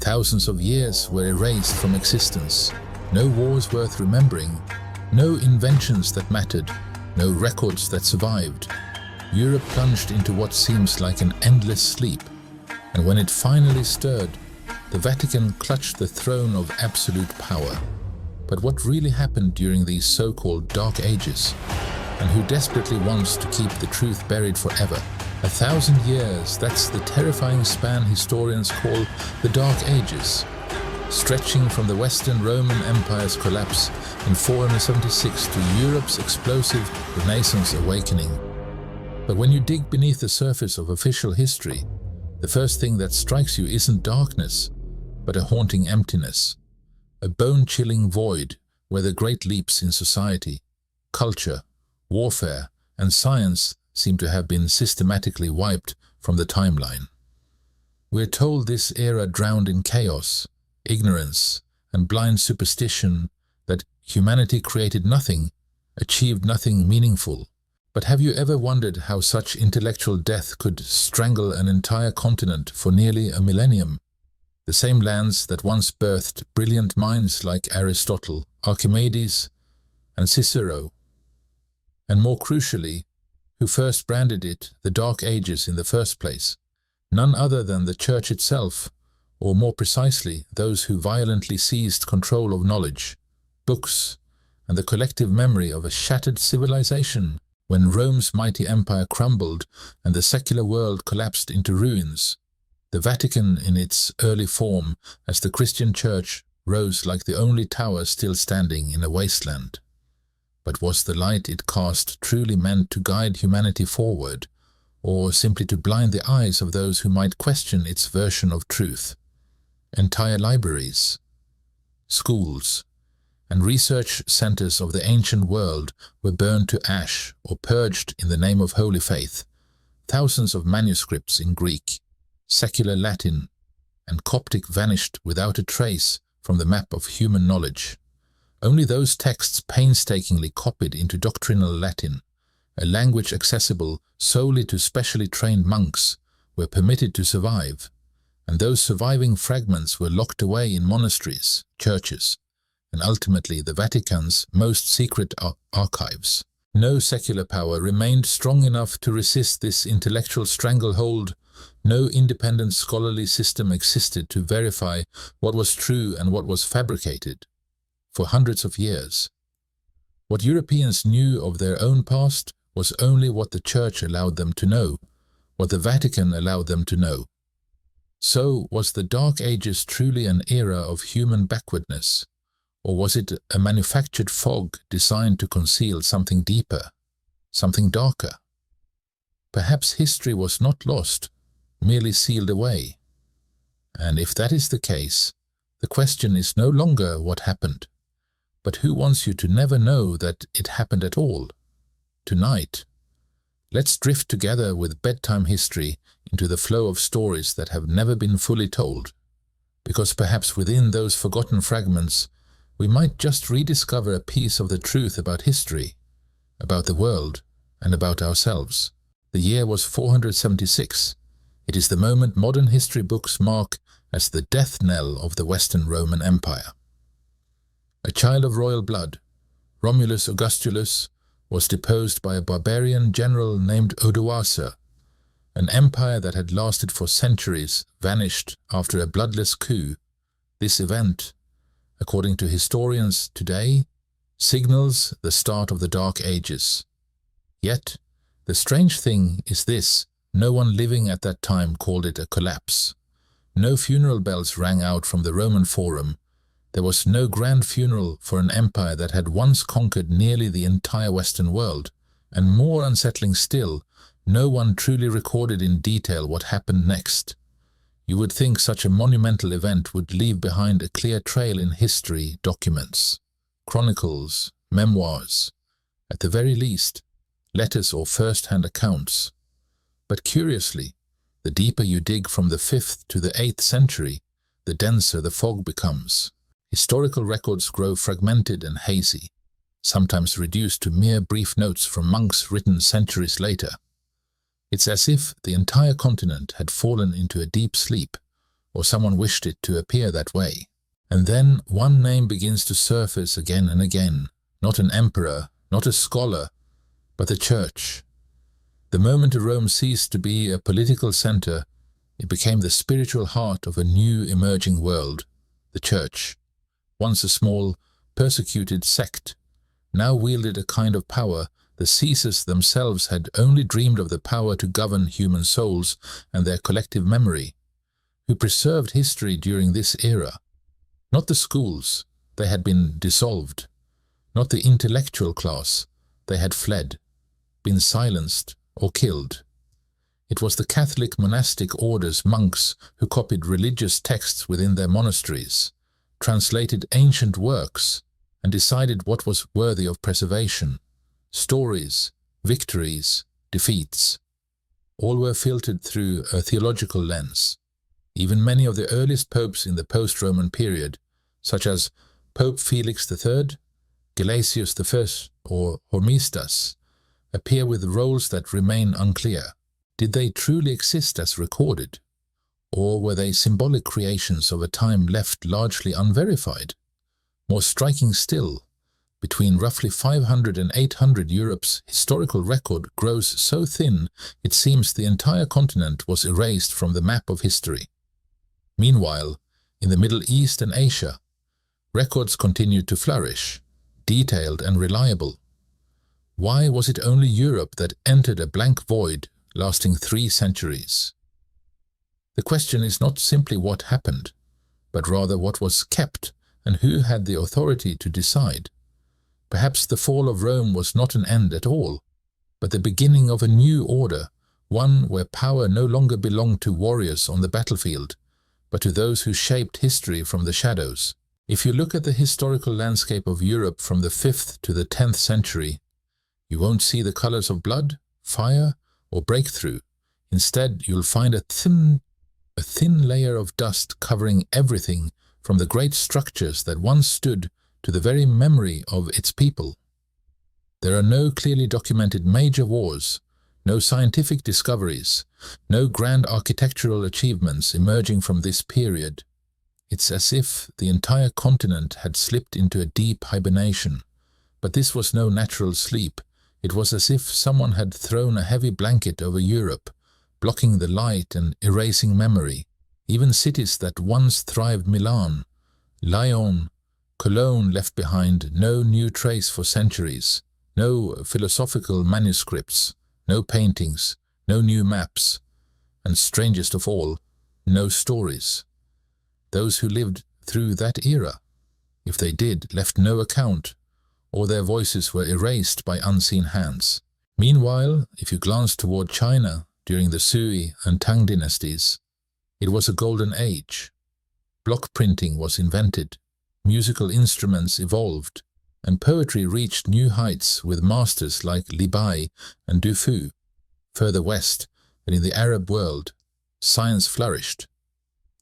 Thousands of years were erased from existence. No wars worth remembering, no inventions that mattered, no records that survived. Europe plunged into what seems like an endless sleep, and when it finally stirred, the Vatican clutched the throne of absolute power. But what really happened during these so-called Dark Ages? And who desperately wants to keep the truth buried forever? 1,000 years, that's the terrifying span historians call the Dark Ages, stretching from the Western Roman Empire's collapse in 476 to Europe's explosive Renaissance awakening. But when you dig beneath the surface of official history, the first thing that strikes you isn't darkness, but a haunting emptiness, a bone-chilling void where the great leaps in society, culture, warfare, and science seem to have been systematically wiped from the timeline. We're told this era drowned in chaos, ignorance, and blind superstition, that humanity created nothing, achieved nothing meaningful. But have you ever wondered how such intellectual death could strangle an entire continent for nearly a millennium? The same lands that once birthed brilliant minds like Aristotle, Archimedes, and Cicero. And more crucially, who first branded it the Dark Ages in the first place? None other than the Church itself, or more precisely, those who violently seized control of knowledge, books, and the collective memory of a shattered civilization when Rome's mighty empire crumbled and the secular world collapsed into ruins. The Vatican, in its early form as the Christian Church, rose like the only tower still standing in a wasteland. But was the light it cast truly meant to guide humanity forward, or simply to blind the eyes of those who might question its version of truth? Entire libraries, schools, and research centers of the ancient world were burned to ash or purged in the name of holy faith. Thousands of manuscripts in Greek, secular Latin, and Coptic vanished without a trace from the map of human knowledge. Only those texts painstakingly copied into doctrinal Latin, a language accessible solely to specially trained monks, were permitted to survive, and those surviving fragments were locked away in monasteries, churches, and ultimately the Vatican's most secret archives. No secular power remained strong enough to resist this intellectual stranglehold. No independent scholarly system existed to verify what was true and what was fabricated. For hundreds of years, what Europeans knew of their own past was only what the Church allowed them to know, what the Vatican allowed them to know. So, was the Dark Ages truly an era of human backwardness, or was it a manufactured fog designed to conceal something deeper, something darker? Perhaps history was not lost, merely sealed away. And if that is the case, the question is no longer what happened, but who wants you to never know that it happened at all? Tonight, let's drift together with bedtime history into the flow of stories that have never been fully told, because perhaps within those forgotten fragments, we might just rediscover a piece of the truth about history, about the world, and about ourselves. The year was 476. It is the moment modern history books mark as the death knell of the Western Roman Empire. A child of royal blood, Romulus Augustulus was deposed by a barbarian general named Odoacer. An empire that had lasted for centuries vanished after a bloodless coup. This event, according to historians today, signals the start of the Dark Ages. Yet, the strange thing is this: no one living at that time called it a collapse. No funeral bells rang out from the Roman Forum. There was no grand funeral for an empire that had once conquered nearly the entire Western world. And more unsettling still, no one truly recorded in detail what happened next. You would think such a monumental event would leave behind a clear trail in history documents, chronicles, memoirs, at the very least, letters or first-hand accounts. But curiously, the deeper you dig from the 5th to the 8th century, the denser the fog becomes. Historical records grow fragmented and hazy, sometimes reduced to mere brief notes from monks written centuries later. It's as if the entire continent had fallen into a deep sleep, or someone wished it to appear that way. And then one name begins to surface again and again, not an emperor, not a scholar, but the church. The moment Rome ceased to be a political center, it became the spiritual heart of a new emerging world, the church. Once a small, persecuted sect, now wielded a kind of power the Caesars themselves had only dreamed of, the power to govern human souls and their collective memory, who preserved history during this era. Not the schools, they had been dissolved. Not the intellectual class, they had fled, been silenced or killed. It was the Catholic monastic orders, monks, who copied religious texts within their monasteries, translated ancient works, and decided what was worthy of preservation. Stories, victories, defeats, all were filtered through a theological lens. Even many of the earliest popes in the post-Roman period, such as Pope Felix III, Gelasius I, or Hormisdas, appear with roles that remain unclear. Did they truly exist as recorded? Or were they symbolic creations of a time left largely unverified? More striking still, between roughly 500 and 800 Europe's historical record grows so thin it seems the entire continent was erased from the map of history. Meanwhile, in the Middle East and Asia, records continued to flourish, detailed and reliable. Why was it only Europe that entered a blank void lasting 3 centuries? The question is not simply what happened, but rather what was kept and who had the authority to decide. Perhaps the fall of Rome was not an end at all, but the beginning of a new order, one where power no longer belonged to warriors on the battlefield, but to those who shaped history from the shadows. If you look at the historical landscape of Europe from the 5th to the 10th century, you won't see the colors of blood, fire, or breakthrough. Instead, you'll find a thin layer of dust covering everything from the great structures that once stood to the very memory of its people. There are no clearly documented major wars, no scientific discoveries, no grand architectural achievements emerging from this period. It's as if the entire continent had slipped into a deep hibernation. But this was no natural sleep. It was as if someone had thrown a heavy blanket over Europe, blocking the light and erasing memory. Even cities that once thrived, Milan, Lyon, Cologne, left behind no new trace for centuries, no philosophical manuscripts, no paintings, no new maps, and strangest of all, no stories. Those who lived through that era, if they did, left no account, or their voices were erased by unseen hands. Meanwhile, if you glance toward China during the Sui and Tang dynasties, it was a golden age. Block printing was invented, musical instruments evolved, and poetry reached new heights with masters like Li Bai and Du Fu. Further west, and in the Arab world, science flourished.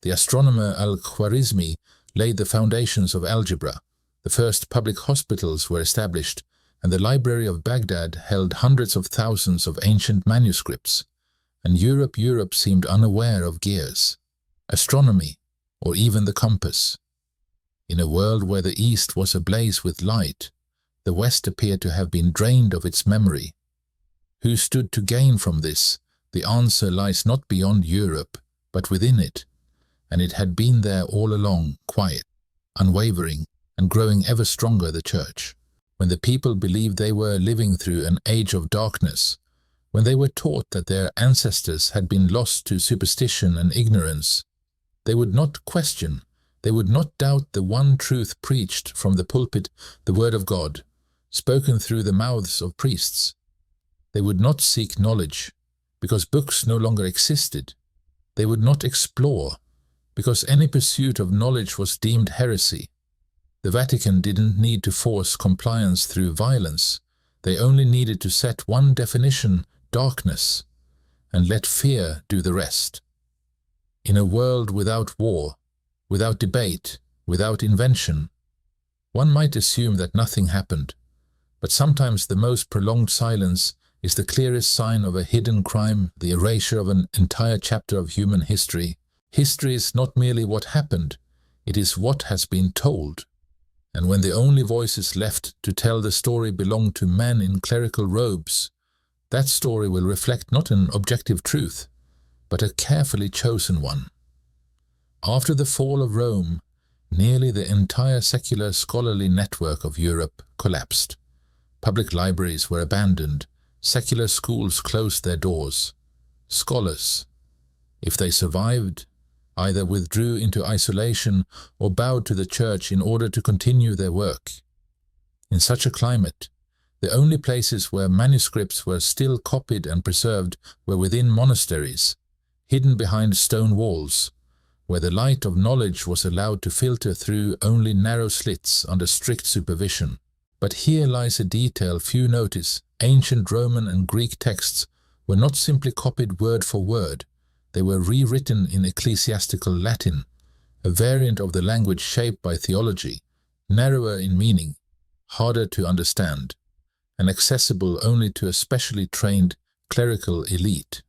The astronomer Al-Khwarizmi laid the foundations of algebra, the first public hospitals were established, and the Library of Baghdad held hundreds of thousands of ancient manuscripts, and Europe seemed unaware of gears, astronomy, or even the compass. In a world where the East was ablaze with light, the West appeared to have been drained of its memory. Who stood to gain from this? The answer lies not beyond Europe, but within it, and it had been there all along, quiet, unwavering, and growing ever stronger, the Church. When the people believed they were living through an age of darkness, when they were taught that their ancestors had been lost to superstition and ignorance, they would not question, they would not doubt the one truth preached from the pulpit, the word of God, spoken through the mouths of priests. They would not seek knowledge, because books no longer existed. They would not explore, because any pursuit of knowledge was deemed heresy. The Vatican didn't need to force compliance through violence. They only needed to set one definition, darkness, and let fear do the rest. In a world without war, without debate, without invention, one might assume that nothing happened. But sometimes the most prolonged silence is the clearest sign of a hidden crime, the erasure of an entire chapter of human history. History is not merely what happened, it is what has been told. And when the only voices left to tell the story belong to men in clerical robes, that story will reflect not an objective truth, but a carefully chosen one. After the fall of Rome, nearly the entire secular scholarly network of Europe collapsed. Public libraries were abandoned, secular schools closed their doors. Scholars, if they survived, either withdrew into isolation or bowed to the church in order to continue their work. In such a climate, the only places where manuscripts were still copied and preserved were within monasteries, hidden behind stone walls, where the light of knowledge was allowed to filter through only narrow slits under strict supervision. But here lies a detail few notice. Ancient Roman and Greek texts were not simply copied word for word, they were rewritten in ecclesiastical Latin, a variant of the language shaped by theology, narrower in meaning, harder to understand, and accessible only to a specially trained clerical elite.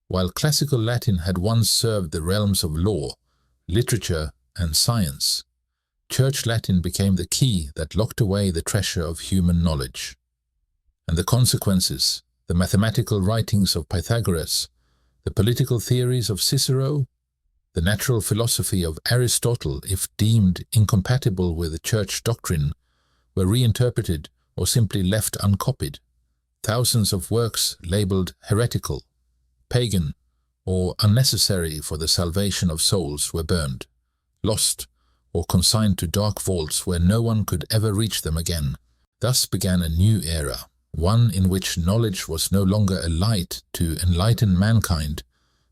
While classical Latin had once served the realms of law, literature, and science, Church Latin became the key that locked away the treasure of human knowledge. And the consequences, the mathematical writings of Pythagoras, the political theories of Cicero, the natural philosophy of Aristotle, if deemed incompatible with the church doctrine, were reinterpreted or simply left uncopied. Thousands of works labeled heretical, pagan, or unnecessary for the salvation of souls were burned, lost, or consigned to dark vaults where no one could ever reach them again. Thus began a new era, one in which knowledge was no longer a light to enlighten mankind,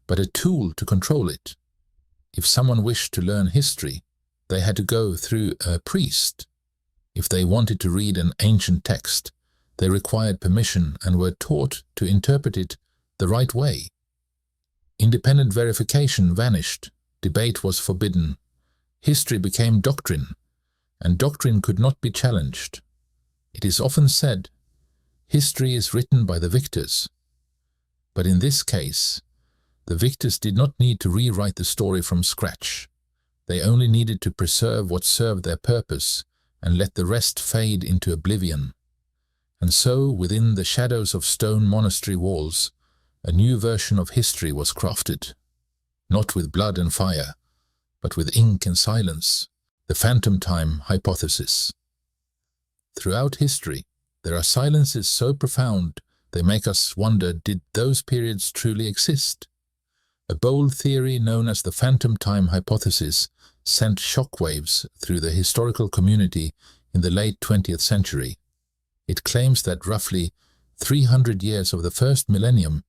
but a tool to control it. If someone wished to learn history, they had to go through a priest. If they wanted to read an ancient text, they required permission and were taught to interpret it the right way. Independent verification vanished, debate was forbidden, history became doctrine, and doctrine could not be challenged. It is often said, history is written by the victors. But in this case, the victors did not need to rewrite the story from scratch. They only needed to preserve what served their purpose and let the rest fade into oblivion. And so, within the shadows of stone monastery walls, a new version of history was crafted, not with blood and fire, but with ink and silence, the phantom time hypothesis. Throughout history, there are silences so profound they make us wonder, did those periods truly exist? A bold theory known as the phantom time hypothesis sent shockwaves through the historical community in the late 20th century. It claims that roughly 300 years of the first millennium,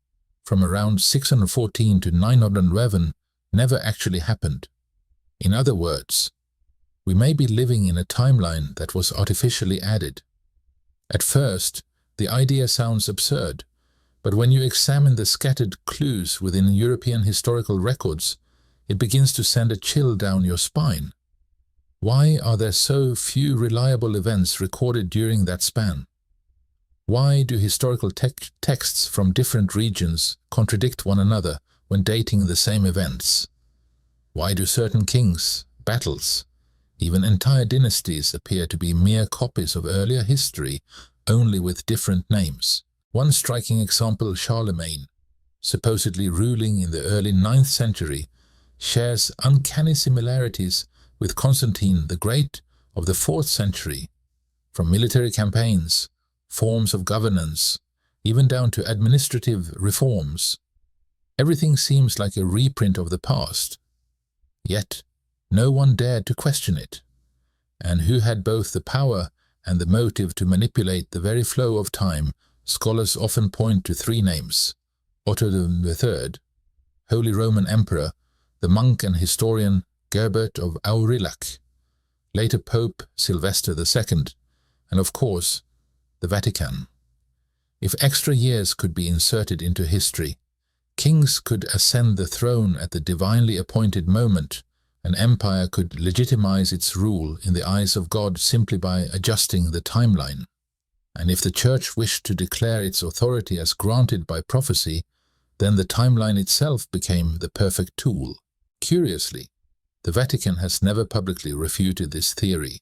from around 614 to 911, never actually happened. In other words, we may be living in a timeline that was artificially added. At first, the idea sounds absurd, but when you examine the scattered clues within European historical records, it begins to send a chill down your spine. Why are there so few reliable events recorded during that span? Why do historical texts from different regions contradict one another when dating the same events? Why do certain kings, battles, even entire dynasties appear to be mere copies of earlier history, only with different names? One striking example, Charlemagne, supposedly ruling in the early 9th century, shares uncanny similarities with Constantine the Great of the 4th century, from military campaigns, forms of governance, even down to administrative reforms. Everything seems like a reprint of the past. Yet, no one dared to question it. And who had both the power and the motive to manipulate the very flow of time? Scholars often point to three names: Otto III, Holy Roman Emperor, the monk and historian Gerbert of Aurillac, later Pope Sylvester II, and of course, the Vatican. If extra years could be inserted into history, kings could ascend the throne at the divinely appointed moment. An empire could legitimize its rule in the eyes of God simply by adjusting the timeline. And if the Church wished to declare its authority as granted by prophecy, then the timeline itself became the perfect tool. Curiously, the Vatican has never publicly refuted this theory,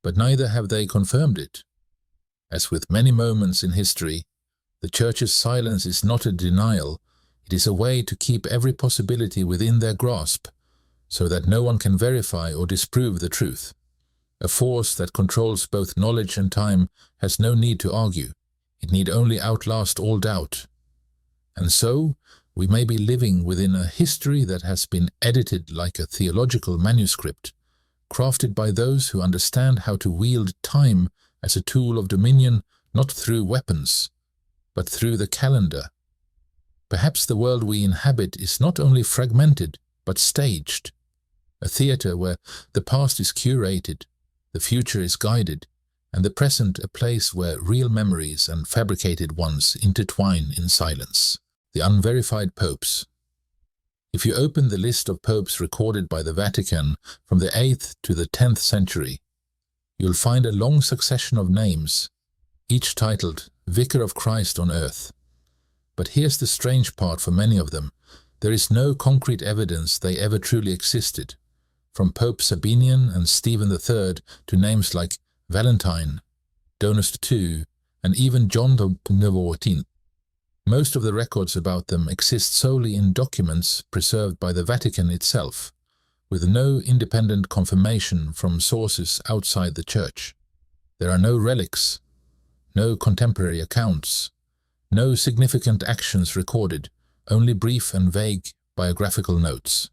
but neither have they confirmed it. As with many moments in history, the Church's silence is not a denial, it is a way to keep every possibility within their grasp, so that no one can verify or disprove the truth. A force that controls both knowledge and time has no need to argue, it need only outlast all doubt. And so, we may be living within a history that has been edited like a theological manuscript, crafted by those who understand how to wield time as a tool of dominion not through weapons, but through the calendar. Perhaps the world we inhabit is not only fragmented, but staged. A theatre where the past is curated, the future is guided, and the present a place where real memories and fabricated ones intertwine in silence. The unverified popes. If you open the list of popes recorded by the Vatican from the 8th to the 10th century, you'll find a long succession of names, each titled Vicar of Christ on Earth. But here's the strange part for many of them. There is no concrete evidence they ever truly existed, from Pope Sabinian and Stephen III to names like Valentine, Donus II, and even John XIV. Most of the records about them exist solely in documents preserved by the Vatican itself, with no independent confirmation from sources outside the Church. There are no relics, no contemporary accounts, no significant actions recorded, only brief and vague biographical notes.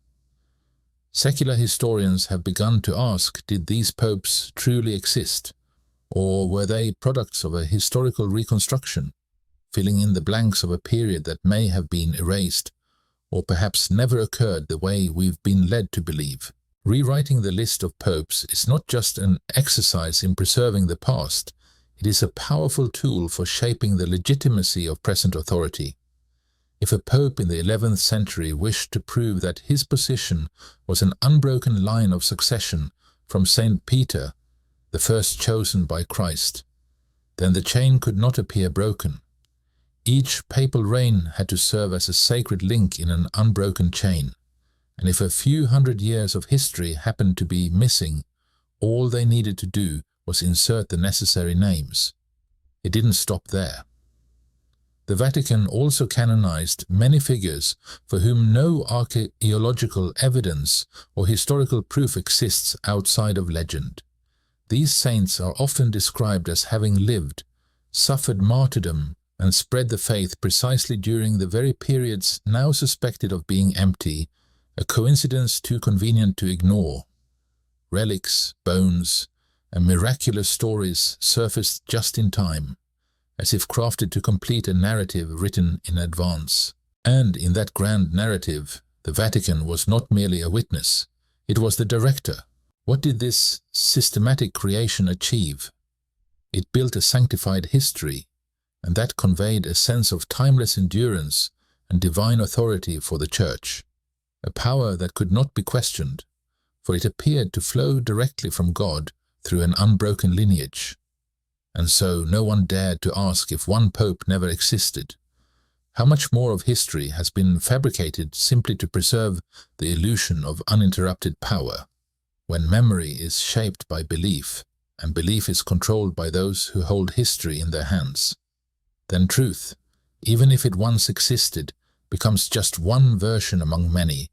Secular historians have begun to ask, did these popes truly exist, or were they products of a historical reconstruction, filling in the blanks of a period that may have been erased, or perhaps never occurred the way we've been led to believe? Rewriting the list of popes is not just an exercise in preserving the past, it is a powerful tool for shaping the legitimacy of present authority. If a pope in the 11th century wished to prove that his position was an unbroken line of succession from Saint Peter, the first chosen by Christ, then the chain could not appear broken. Each papal reign had to serve as a sacred link in an unbroken chain, and if a few hundred years of history happened to be missing, all they needed to do was insert the necessary names. It didn't stop there. The Vatican also canonized many figures for whom no archaeological evidence or historical proof exists outside of legend. These saints are often described as having lived, suffered martyrdom, and spread the faith precisely during the very periods now suspected of being empty, a coincidence too convenient to ignore. Relics, bones, and miraculous stories surfaced just in time, as if crafted to complete a narrative written in advance. And in that grand narrative, the Vatican was not merely a witness, it was the director. What did this systematic creation achieve? It built a sanctified history, and that conveyed a sense of timeless endurance and divine authority for the Church, a power that could not be questioned, for it appeared to flow directly from God through an unbroken lineage. And so no one dared to ask if one pope never existed. How much more of history has been fabricated simply to preserve the illusion of uninterrupted power, when memory is shaped by belief, and belief is controlled by those who hold history in their hands. Then truth, even if it once existed, becomes just one version among many,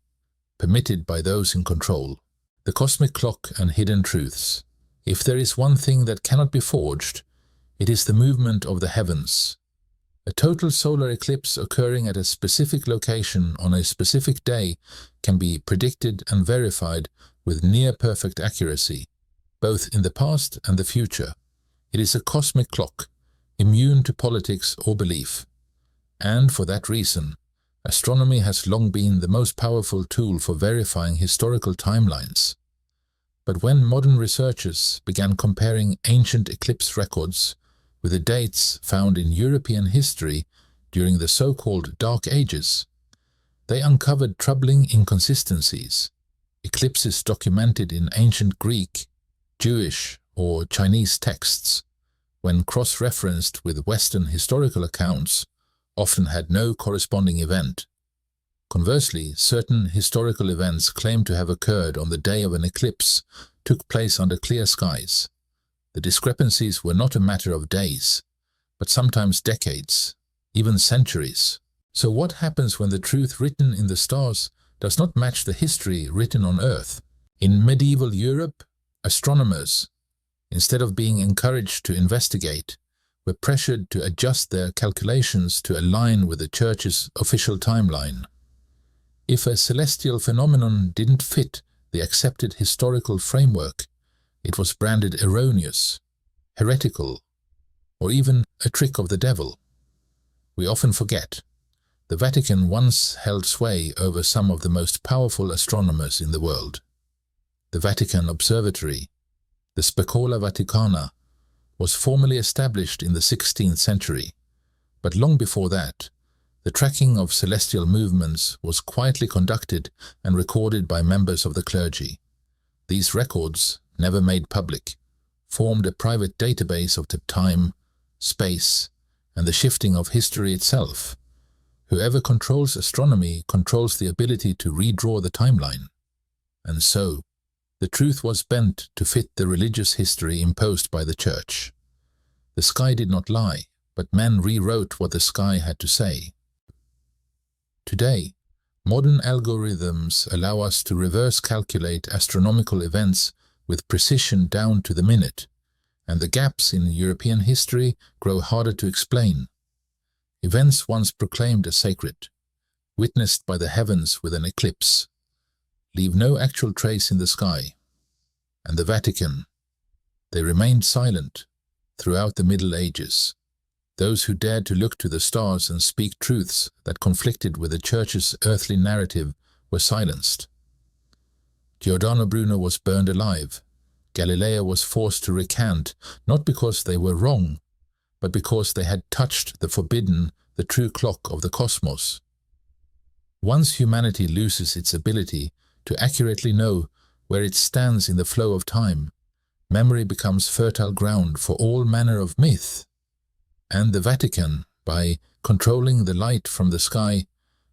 permitted by those in control. The cosmic clock and hidden truths. If there is one thing that cannot be forged, it is the movement of the heavens. A total solar eclipse occurring at a specific location on a specific day can be predicted and verified with near-perfect accuracy, both in the past and the future. It is a cosmic clock, immune to politics or belief. And for that reason, astronomy has long been the most powerful tool for verifying historical timelines. But when modern researchers began comparing ancient eclipse records with the dates found in European history during the so-called Dark Ages, they uncovered troubling inconsistencies. Eclipses documented in ancient Greek, Jewish, or Chinese texts, when cross-referenced with Western historical accounts, often had no corresponding event. Conversely, certain historical events claimed to have occurred on the day of an eclipse took place under clear skies. The discrepancies were not a matter of days, but sometimes decades, even centuries. So what happens when the truth written in the stars does not match the history written on Earth? In medieval Europe, astronomers, instead of being encouraged to investigate, were pressured to adjust their calculations to align with the Church's official timeline. If a celestial phenomenon didn't fit the accepted historical framework, it was branded erroneous, heretical, or even a trick of the devil. We often forget. The Vatican once held sway over some of the most powerful astronomers in the world. The Vatican Observatory, the Specola Vaticana, was formally established in the 16th century, but long before that, the tracking of celestial movements was quietly conducted and recorded by members of the clergy. These records, never made public, formed a private database of the time, space, and the shifting of history itself. Whoever controls astronomy controls the ability to redraw the timeline. And so, the truth was bent to fit the religious history imposed by the Church. The sky did not lie, but men rewrote what the sky had to say. Today, modern algorithms allow us to reverse calculate astronomical events with precision down to the minute, and the gaps in European history grow harder to explain. Events once proclaimed as sacred, witnessed by the heavens with an eclipse, leave no actual trace in the sky. And the Vatican, they remained silent throughout the Middle Ages. Those who dared to look to the stars and speak truths that conflicted with the Church's earthly narrative were silenced. Giordano Bruno was burned alive. Galileo was forced to recant, not because they were wrong, but because they had touched the forbidden, the true clock of the cosmos. Once humanity loses its ability to accurately know where it stands in the flow of time, memory becomes fertile ground for all manner of myth. And the Vatican, by controlling the light from the sky,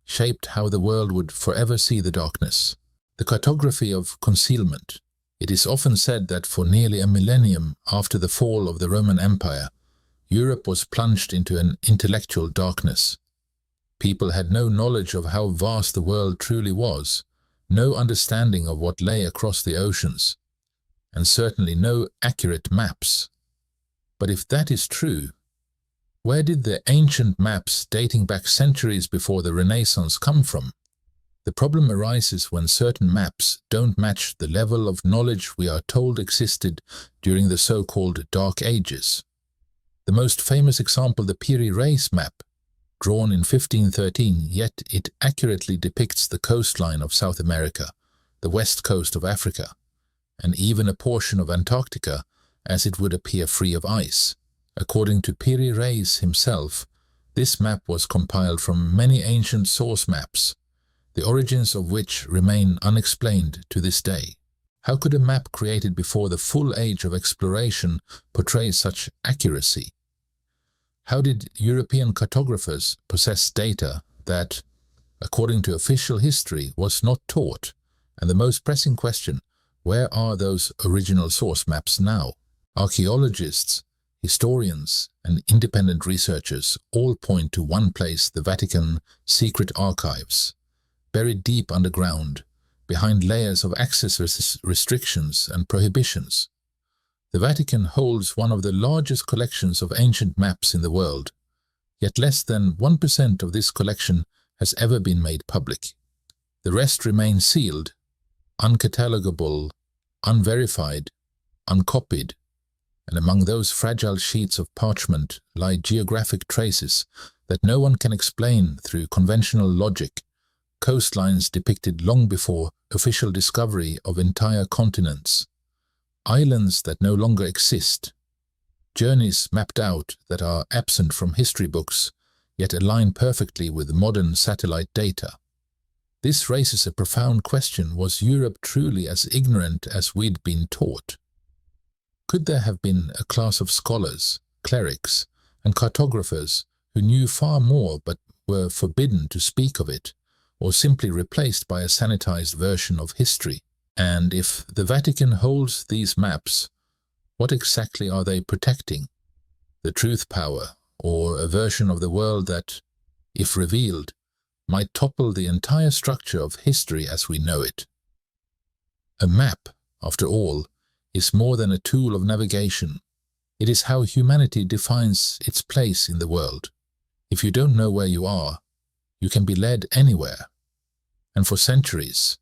shaped how the world would forever see the darkness. The cartography of concealment. It is often said that for nearly a millennium after the fall of the Roman Empire, Europe was plunged into an intellectual darkness. People had no knowledge of how vast the world truly was, no understanding of what lay across the oceans, and certainly no accurate maps. But if that is true, where did the ancient maps dating back centuries before the Renaissance come from? The problem arises when certain maps don't match the level of knowledge we are told existed during the so-called Dark Ages. The most famous example, the Piri Reis map, drawn in 1513, yet it accurately depicts the coastline of South America, the west coast of Africa, and even a portion of Antarctica as it would appear free of ice. According to Piri Reis himself, this map was compiled from many ancient source maps, the origins of which remain unexplained to this day. How could a map created before the full age of exploration portray such accuracy? How did European cartographers possess data that, according to official history, was not taught? And the most pressing question, where are those original source maps now? Archaeologists, historians, and independent researchers all point to one place: the Vatican secret archives, buried deep underground, behind layers of access restrictions and prohibitions. The Vatican holds one of the largest collections of ancient maps in the world, yet less than 1% of this collection has ever been made public. The rest remain sealed, uncatalogable, unverified, uncopied, and among those fragile sheets of parchment lie geographic traces that no one can explain through conventional logic, coastlines depicted long before official discovery of entire continents, islands that no longer exist, journeys mapped out that are absent from history books, yet align perfectly with modern satellite data. This raises a profound question: was Europe truly as ignorant as we'd been taught? Could there have been a class of scholars, clerics, and cartographers who knew far more but were forbidden to speak of it, or simply replaced by a sanitized version of history? And if the Vatican holds these maps, what exactly are they protecting? The truth power, or a version of the world that, if revealed, might topple the entire structure of history as we know it? A map, after all, is more than a tool of navigation. It is how humanity defines its place in the world. If you don't know where you are, you can be led anywhere. And for centuries,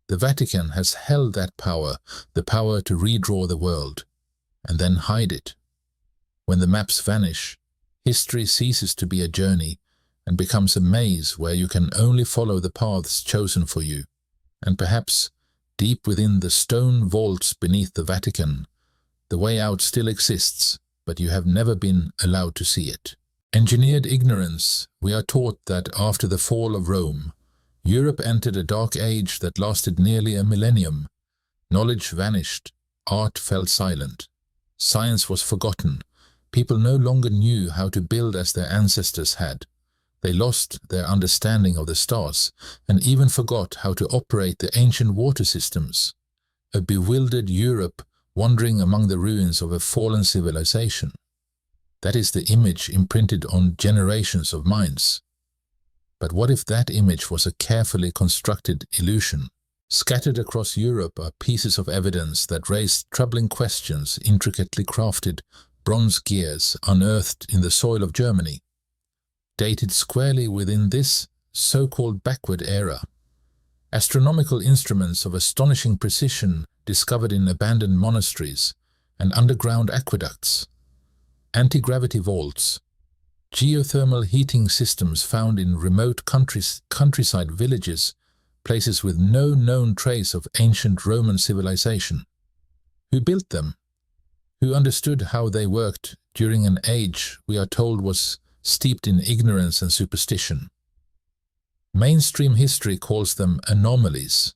the Vatican has held that power, the power to redraw the world, and then hide it. When the maps vanish, history ceases to be a journey and becomes a maze where you can only follow the paths chosen for you. And perhaps, deep within the stone vaults beneath the Vatican, the way out still exists, but you have never been allowed to see it. Engineered ignorance, we are taught that after the fall of Rome, Europe entered a dark age that lasted nearly a millennium. Knowledge vanished, art fell silent, science was forgotten, people no longer knew how to build as their ancestors had. They lost their understanding of the stars and even forgot how to operate the ancient water systems. A bewildered Europe wandering among the ruins of a fallen civilization. That is the image imprinted on generations of minds. But what if that image was a carefully constructed illusion? Scattered across Europe are pieces of evidence that raise troubling questions, intricately crafted bronze gears unearthed in the soil of Germany, dated squarely within this so-called backward era. Astronomical instruments of astonishing precision discovered in abandoned monasteries and underground aqueducts, anti-gravity vaults, geothermal heating systems found in remote countryside villages, places with no known trace of ancient Roman civilization. Who built them? Who understood how they worked during an age we are told was steeped in ignorance and superstition? Mainstream history calls them anomalies,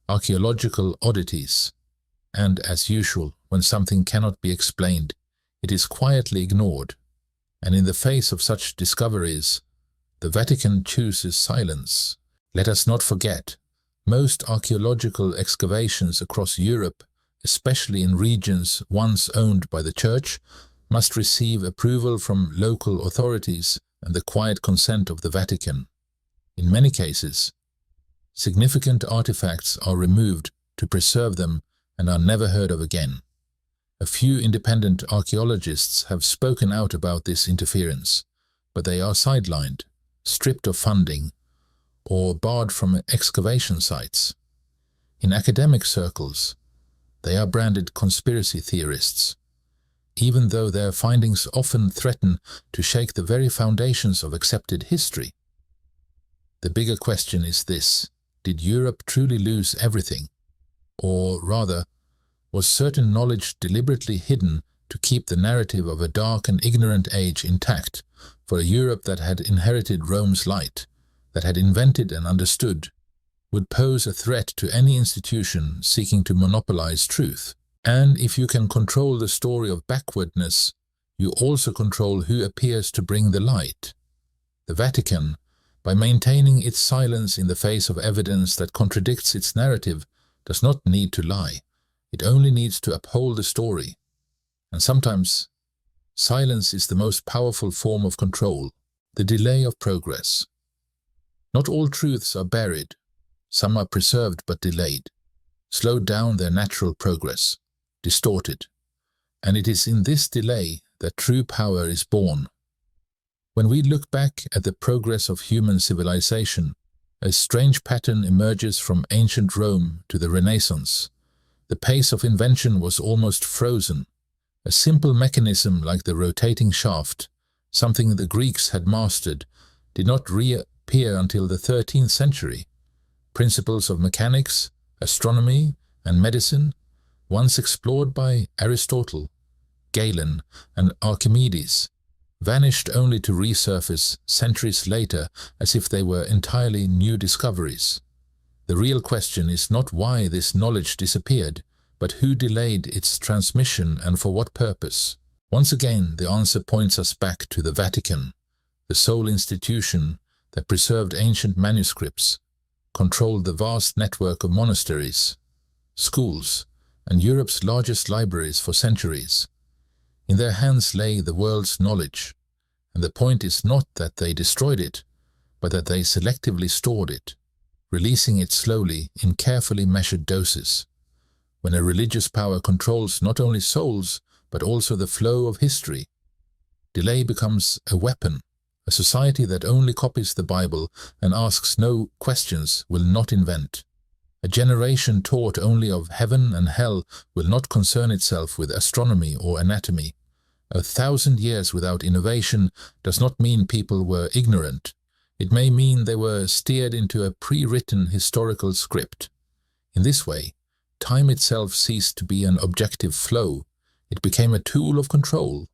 archaeological oddities, and as usual, when something cannot be explained, it is quietly ignored. And in the face of such discoveries, the Vatican chooses silence. Let us not forget, most archaeological excavations across Europe, especially in regions once owned by the Church, must receive approval from local authorities and the quiet consent of the Vatican. In many cases, significant artifacts are removed to preserve them and are never heard of again. A few independent archaeologists have spoken out about this interference, but they are sidelined, stripped of funding, or barred from excavation sites. In academic circles, they are branded conspiracy theorists, even though their findings often threaten to shake the very foundations of accepted history. The bigger question is this: did Europe truly lose everything? Or rather, was certain knowledge deliberately hidden to keep the narrative of a dark and ignorant age intact for a Europe that had inherited Rome's light, that had invented and understood, would pose a threat to any institution seeking to monopolize truth? And if you can control the story of backwardness, you also control who appears to bring the light. The Vatican, by maintaining its silence in the face of evidence that contradicts its narrative, does not need to lie. It only needs to uphold the story. And sometimes, silence is the most powerful form of control, the delay of progress. Not all truths are buried. Some are preserved but delayed, slowed down their natural progress, distorted. And it is in this delay that true power is born. When we look back at the progress of human civilization, a strange pattern emerges from ancient Rome to the Renaissance. The pace of invention was almost frozen. A simple mechanism like the rotating shaft, something the Greeks had mastered, did not reappear until the 13th century. Principles of mechanics, astronomy, and medicine, once explored by Aristotle, Galen, and Archimedes, vanished only to resurface centuries later as if they were entirely new discoveries. The real question is not why this knowledge disappeared, but who delayed its transmission and for what purpose. Once again, the answer points us back to the Vatican, the sole institution that preserved ancient manuscripts, controlled the vast network of monasteries, schools, and Europe's largest libraries for centuries. In their hands lay the world's knowledge, and the point is not that they destroyed it, but that they selectively stored it, releasing it slowly in carefully measured doses. When a religious power controls not only souls, but also the flow of history, delay becomes a weapon. A society that only copies the Bible and asks no questions will not invent. A generation taught only of heaven and hell will not concern itself with astronomy or anatomy. 1,000 years without innovation does not mean people were ignorant. It may mean they were steered into a pre-written historical script. In this way, time itself ceased to be an objective flow. It became a tool of control.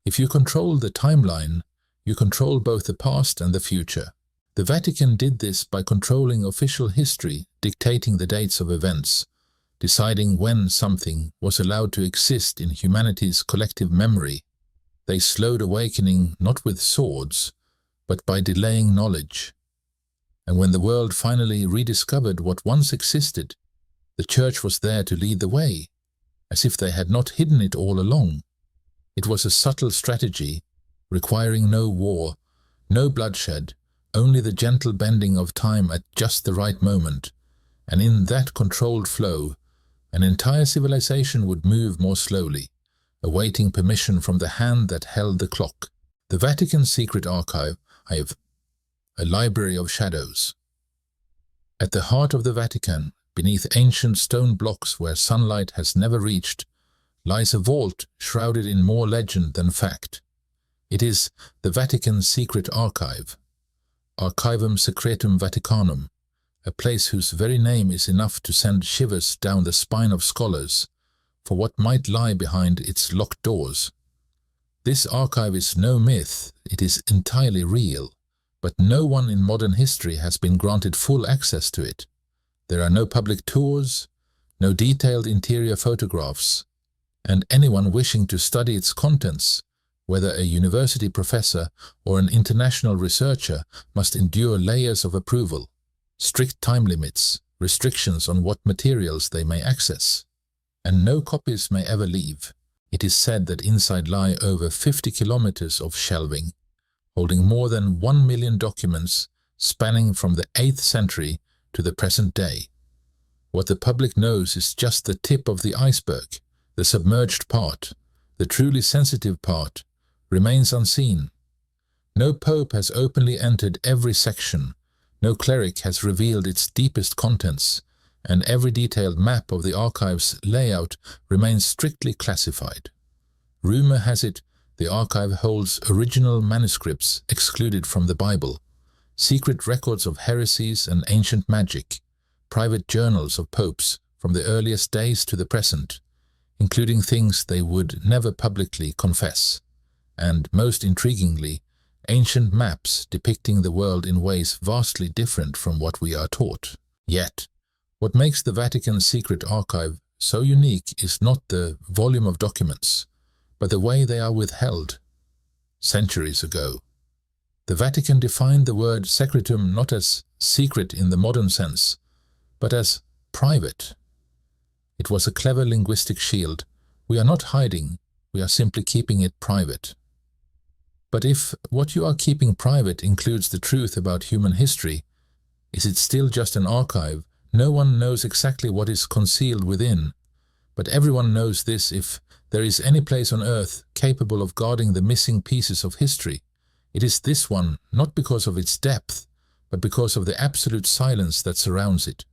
If you control the timeline, you control both the past and the future. The Vatican did this by controlling official history, dictating the dates of events, deciding when something was allowed to exist in humanity's collective memory. They slowed awakening not with swords, but by delaying knowledge. And when the world finally rediscovered what once existed, the Church was there to lead the way, as if they had not hidden it all along. It was a subtle strategy, requiring no war, no bloodshed, only the gentle bending of time at just the right moment, and in that controlled flow, an entire civilization would move more slowly, awaiting permission from the hand that held the clock. The Vatican's secret archive, a library of shadows. At the heart of the Vatican, beneath ancient stone blocks where sunlight has never reached, lies a vault shrouded in more legend than fact. It is the Vatican's secret archive, Archivum Secretum Vaticanum, a place whose very name is enough to send shivers down the spine of scholars for what might lie behind its locked doors. This archive is no myth, it is entirely real, but no one in modern history has been granted full access to it. There are no public tours, no detailed interior photographs, and anyone wishing to study its contents, whether a university professor or an international researcher, must endure layers of approval, strict time limits, restrictions on what materials they may access, and no copies may ever leave. It is said that inside lie over 50 kilometers of shelving, holding more than 1 million documents spanning from the 8th century to the present day. What the public knows is just the tip of the iceberg. The submerged part, the truly sensitive part, remains unseen. No pope has openly entered every section, no cleric has revealed its deepest contents, and every detailed map of the archive's layout remains strictly classified. Rumor has it the archive holds original manuscripts excluded from the Bible, secret records of heresies and ancient magic, private journals of popes from the earliest days to the present, including things they would never publicly confess, and, most intriguingly, ancient maps depicting the world in ways vastly different from what we are taught. Yet, what makes the Vatican's secret archive so unique is not the volume of documents, but the way they are withheld. Centuries ago, the Vatican defined the word secretum not as secret in the modern sense, but as private. It was a clever linguistic shield. We are not hiding, we are simply keeping it private. But if what you are keeping private includes the truth about human history, is it still just an archive? No one knows exactly what is concealed within, but everyone knows this: if there is any place on earth capable of guarding the missing pieces of history, it is this one, not because of its depth, but because of the absolute silence that surrounds it.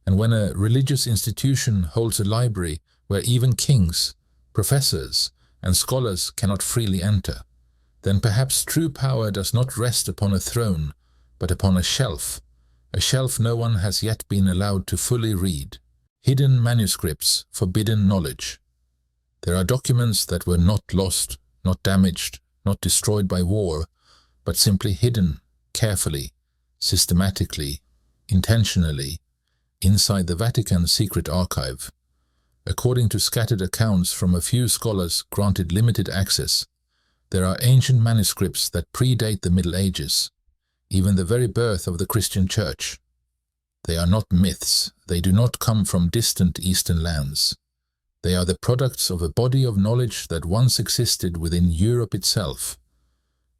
And when a religious institution holds a library where even kings, professors, and scholars cannot freely enter, then perhaps true power does not rest upon a throne, but upon a shelf no one has yet been allowed to fully read. Hidden manuscripts, forbidden knowledge. There are documents that were not lost, not damaged, not destroyed by war, but simply hidden, carefully, systematically, intentionally, inside the Vatican's secret archive. According to scattered accounts from a few scholars granted limited access, there are ancient manuscripts that predate the Middle Ages, even the very birth of the Christian Church. They are not myths. They do not come from distant eastern lands. They are the products of a body of knowledge that once existed within Europe itself,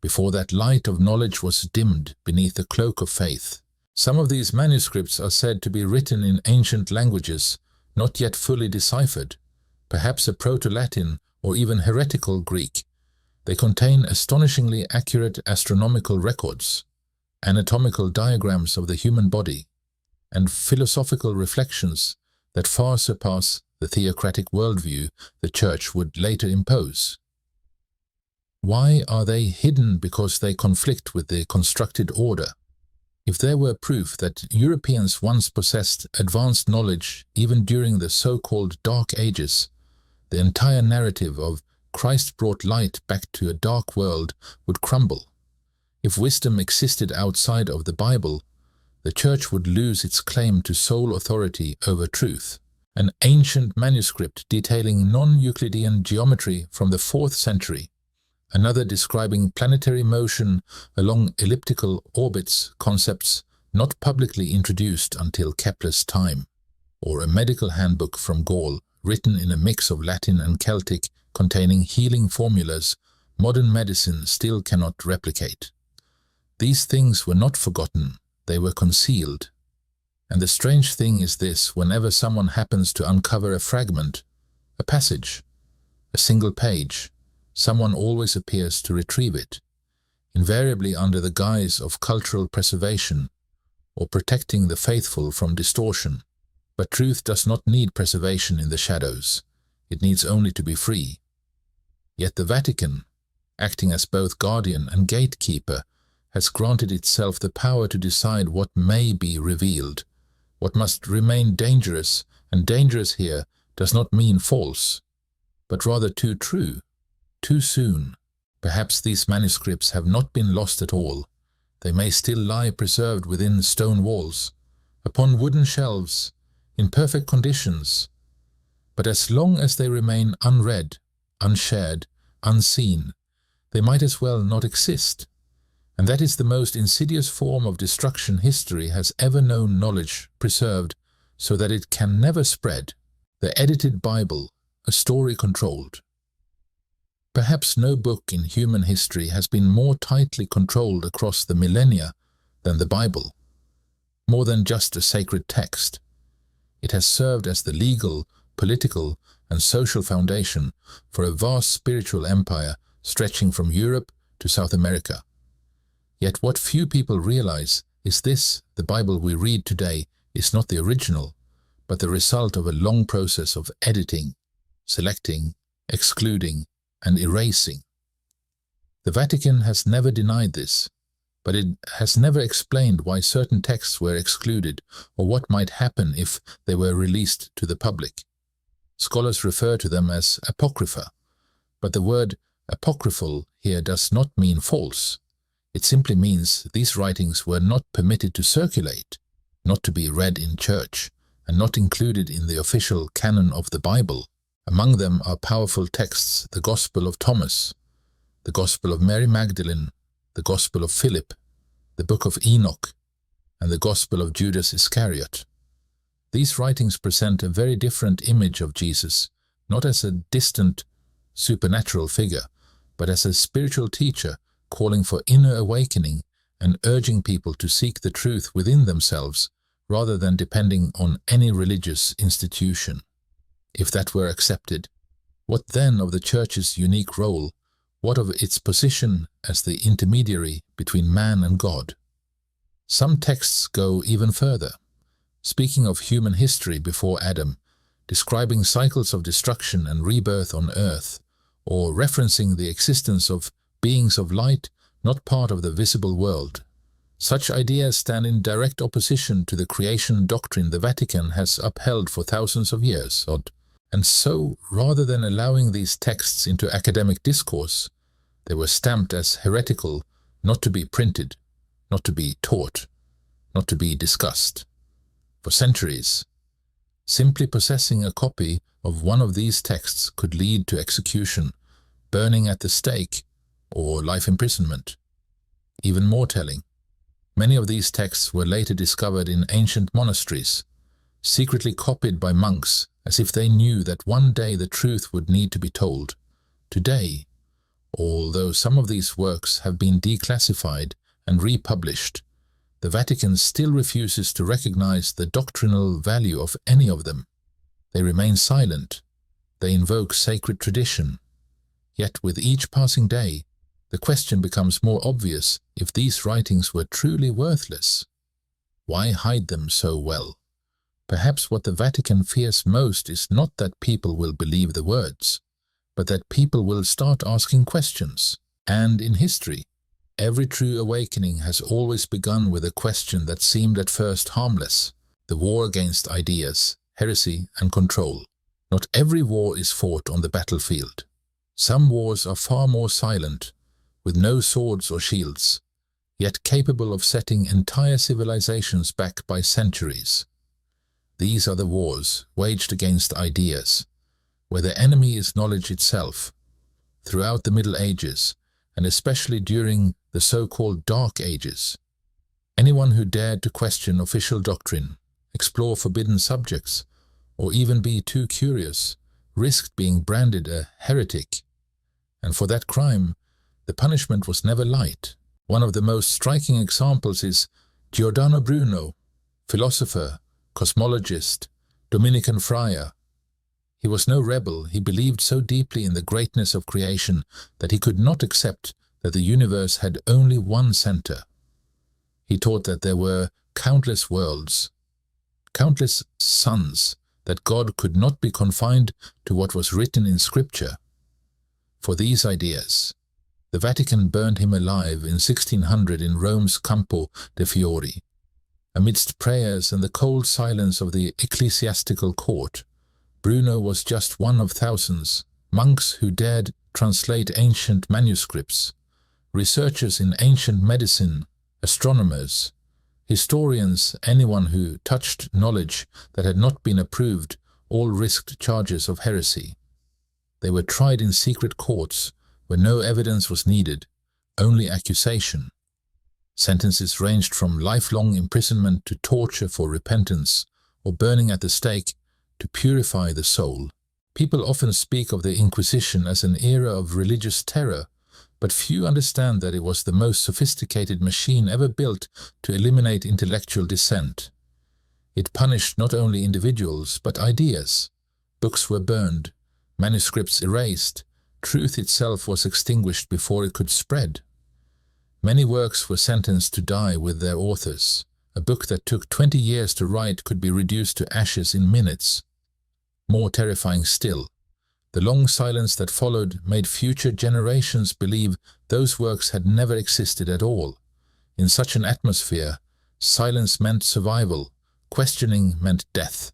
before that light of knowledge was dimmed beneath the cloak of faith. Some of these manuscripts are said to be written in ancient languages, not yet fully deciphered, perhaps a Proto-Latin or even heretical Greek. They contain astonishingly accurate astronomical records, anatomical diagrams of the human body, and philosophical reflections that far surpass the theocratic worldview the Church would later impose. Why are they hidden? Because they conflict with the constructed order. If there were proof that Europeans once possessed advanced knowledge even during the so-called Dark Ages, the entire narrative of Christ brought light back to a dark world would crumble. If wisdom existed outside of the Bible, the Church would lose its claim to sole authority over truth. An ancient manuscript detailing non-Euclidean geometry from the 4th century, another describing planetary motion along elliptical orbits, concepts not publicly introduced until Kepler's time, or a medical handbook from Gaul, written in a mix of Latin and Celtic, containing healing formulas modern medicine still cannot replicate. These things were not forgotten, they were concealed. And the strange thing is this: whenever someone happens to uncover a fragment, a passage, a single page, someone always appears to retrieve it, invariably under the guise of cultural preservation or protecting the faithful from distortion. But truth does not need preservation in the shadows. It needs only to be free. Yet the Vatican, acting as both guardian and gatekeeper, has granted itself the power to decide what may be revealed, what must remain dangerous, and dangerous here does not mean false, but rather too true, too soon. Perhaps these manuscripts have not been lost at all. They may still lie preserved within stone walls, upon wooden shelves, in perfect conditions. But as long as they remain unread, unshared, unseen, they might as well not exist. And that is the most insidious form of destruction history has ever known: knowledge preserved so that it can never spread. The edited Bible, a story controlled. Perhaps no book in human history has been more tightly controlled across the millennia than the Bible. More than just a sacred text, it has served as the legal, political, and social foundation for a vast spiritual empire stretching from Europe to South America. Yet what few people realize is this: the Bible we read today is not the original, but the result of a long process of editing, selecting, excluding, and erasing. The Vatican has never denied this, but it has never explained why certain texts were excluded or what might happen if they were released to the public. Scholars refer to them as apocrypha, but the word apocryphal here does not mean false. It simply means these writings were not permitted to circulate, not to be read in church, and not included in the official canon of the Bible. Among them are powerful texts: the Gospel of Thomas, the Gospel of Mary Magdalene, the Gospel of Philip, the Book of Enoch, and the Gospel of Judas Iscariot. These writings present a very different image of Jesus, not as a distant, supernatural figure, but as a spiritual teacher calling for inner awakening and urging people to seek the truth within themselves rather than depending on any religious institution. If that were accepted, what then of the Church's unique role? What of its position as the intermediary between man and God? Some texts go even further, speaking of human history before Adam, describing cycles of destruction and rebirth on earth, or referencing the existence of beings of light not part of the visible world. Such ideas stand in direct opposition to the creation doctrine the Vatican has upheld for thousands of years. And so, rather than allowing these texts into academic discourse, they were stamped as heretical, not to be printed, not to be taught, not to be discussed. For centuries, simply possessing a copy of one of these texts could lead to execution, burning at the stake, or life imprisonment. Even more telling, Many of these texts were later discovered in ancient monasteries, secretly copied by monks as if they knew that one day the truth would need to be told. Today, although some of these works have been declassified and republished, the Vatican still refuses to recognize the doctrinal value of any of them. They remain silent. They invoke sacred tradition. Yet with each passing day, the question becomes more obvious if these writings were truly worthless. Why hide them so well? Perhaps what the Vatican fears most is not that people will believe the words, but that people will start asking questions. And in history, every true awakening has always begun with a question that seemed at first harmless: the war against ideas, heresy, and control. Not every war is fought on the battlefield. Some wars are far more silent, with no swords or shields, yet capable of setting entire civilizations back by centuries. These are the wars waged against ideas, where the enemy is knowledge itself. Throughout the Middle Ages, and especially during the so-called Dark Ages, anyone who dared to question official doctrine, explore forbidden subjects, or even be too curious, risked being branded a heretic. And for that crime, the punishment was never light. One of the most striking examples is Giordano Bruno, philosopher, cosmologist, Dominican friar. He was no rebel. He believed so deeply in the greatness of creation that he could not accept that the universe had only one center. He taught that there were countless worlds, countless suns, that God could not be confined to what was written in Scripture. For these ideas, the Vatican burned him alive in 1600 in Rome's Campo de' Fiori. Amidst prayers and the cold silence of the ecclesiastical court, Bruno was just one of thousands, monks who dared translate ancient manuscripts, researchers in ancient medicine, astronomers, historians, anyone who touched knowledge that had not been approved, all risked charges of heresy. They were tried in secret courts where no evidence was needed, only accusation. Sentences ranged from lifelong imprisonment to torture for repentance, or burning at the stake to purify the soul. People often speak of the Inquisition as an era of religious terror, but few understand that it was the most sophisticated machine ever built to eliminate intellectual dissent. It punished not only individuals, but ideas. Books were burned, manuscripts erased, truth itself was extinguished before it could spread. Many works were sentenced to die with their authors. A book that took 20 years to write could be reduced to ashes in minutes. More terrifying still, the long silence that followed made future generations believe those works had never existed at all. In such an atmosphere, silence meant survival, questioning meant death.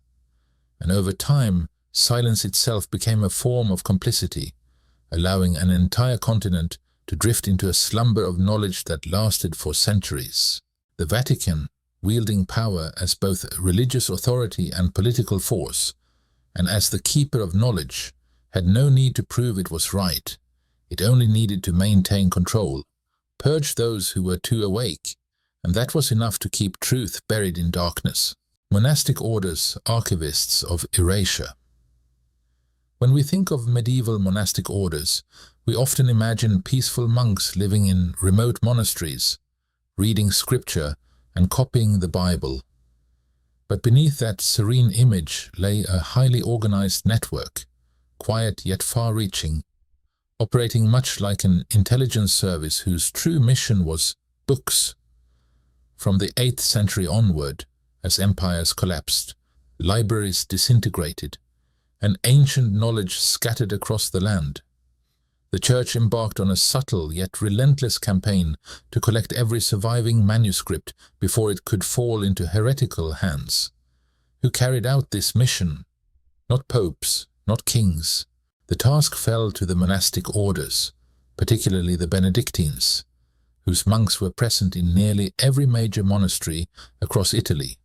And over time, silence itself became a form of complicity, allowing an entire continent to drift into a slumber of knowledge that lasted for centuries. The Vatican, wielding power as both religious authority and political force, and as the keeper of knowledge, had no need to prove it was right. It only needed to maintain control, purge those who were too awake, and that was enough to keep truth buried in darkness. Monastic orders, archivists of erasure. When we think of medieval monastic orders, we often imagine peaceful monks living in remote monasteries, reading scripture and copying the Bible. But beneath that serene image lay a highly organized network, quiet yet far-reaching, operating much like an intelligence service whose true mission was books. From the 8th century onward, as empires collapsed, libraries disintegrated, and ancient knowledge scattered across the land, the Church embarked on a subtle yet relentless campaign to collect every surviving manuscript before it could fall into heretical hands. Who carried out this mission? Not popes, not kings. The task fell to the monastic orders, particularly the Benedictines, whose monks were present in nearly every major monastery across Italy.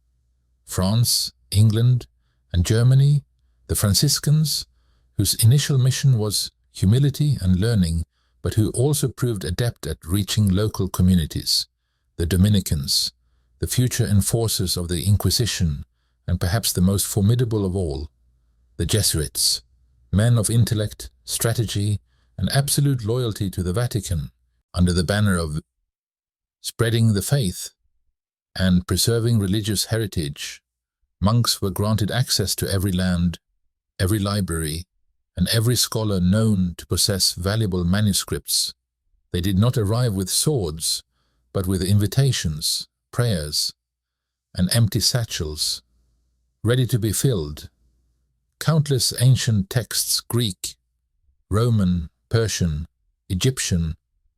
France, England, and Germany, the Franciscans, whose initial mission was humility and learning, but who also proved adept at reaching local communities. the Dominicans, the future enforcers of the Inquisition, and perhaps the most formidable of all, the Jesuits, men of intellect, strategy, and absolute loyalty to the Vatican, under the banner of spreading the faith and preserving religious heritage. Monks were granted access to every land, every library, and every scholar known to possess valuable manuscripts. They did not arrive with swords, but with invitations, prayers, and empty satchels, ready to be filled. Countless ancient texts, Greek, Roman, Persian, Egyptian,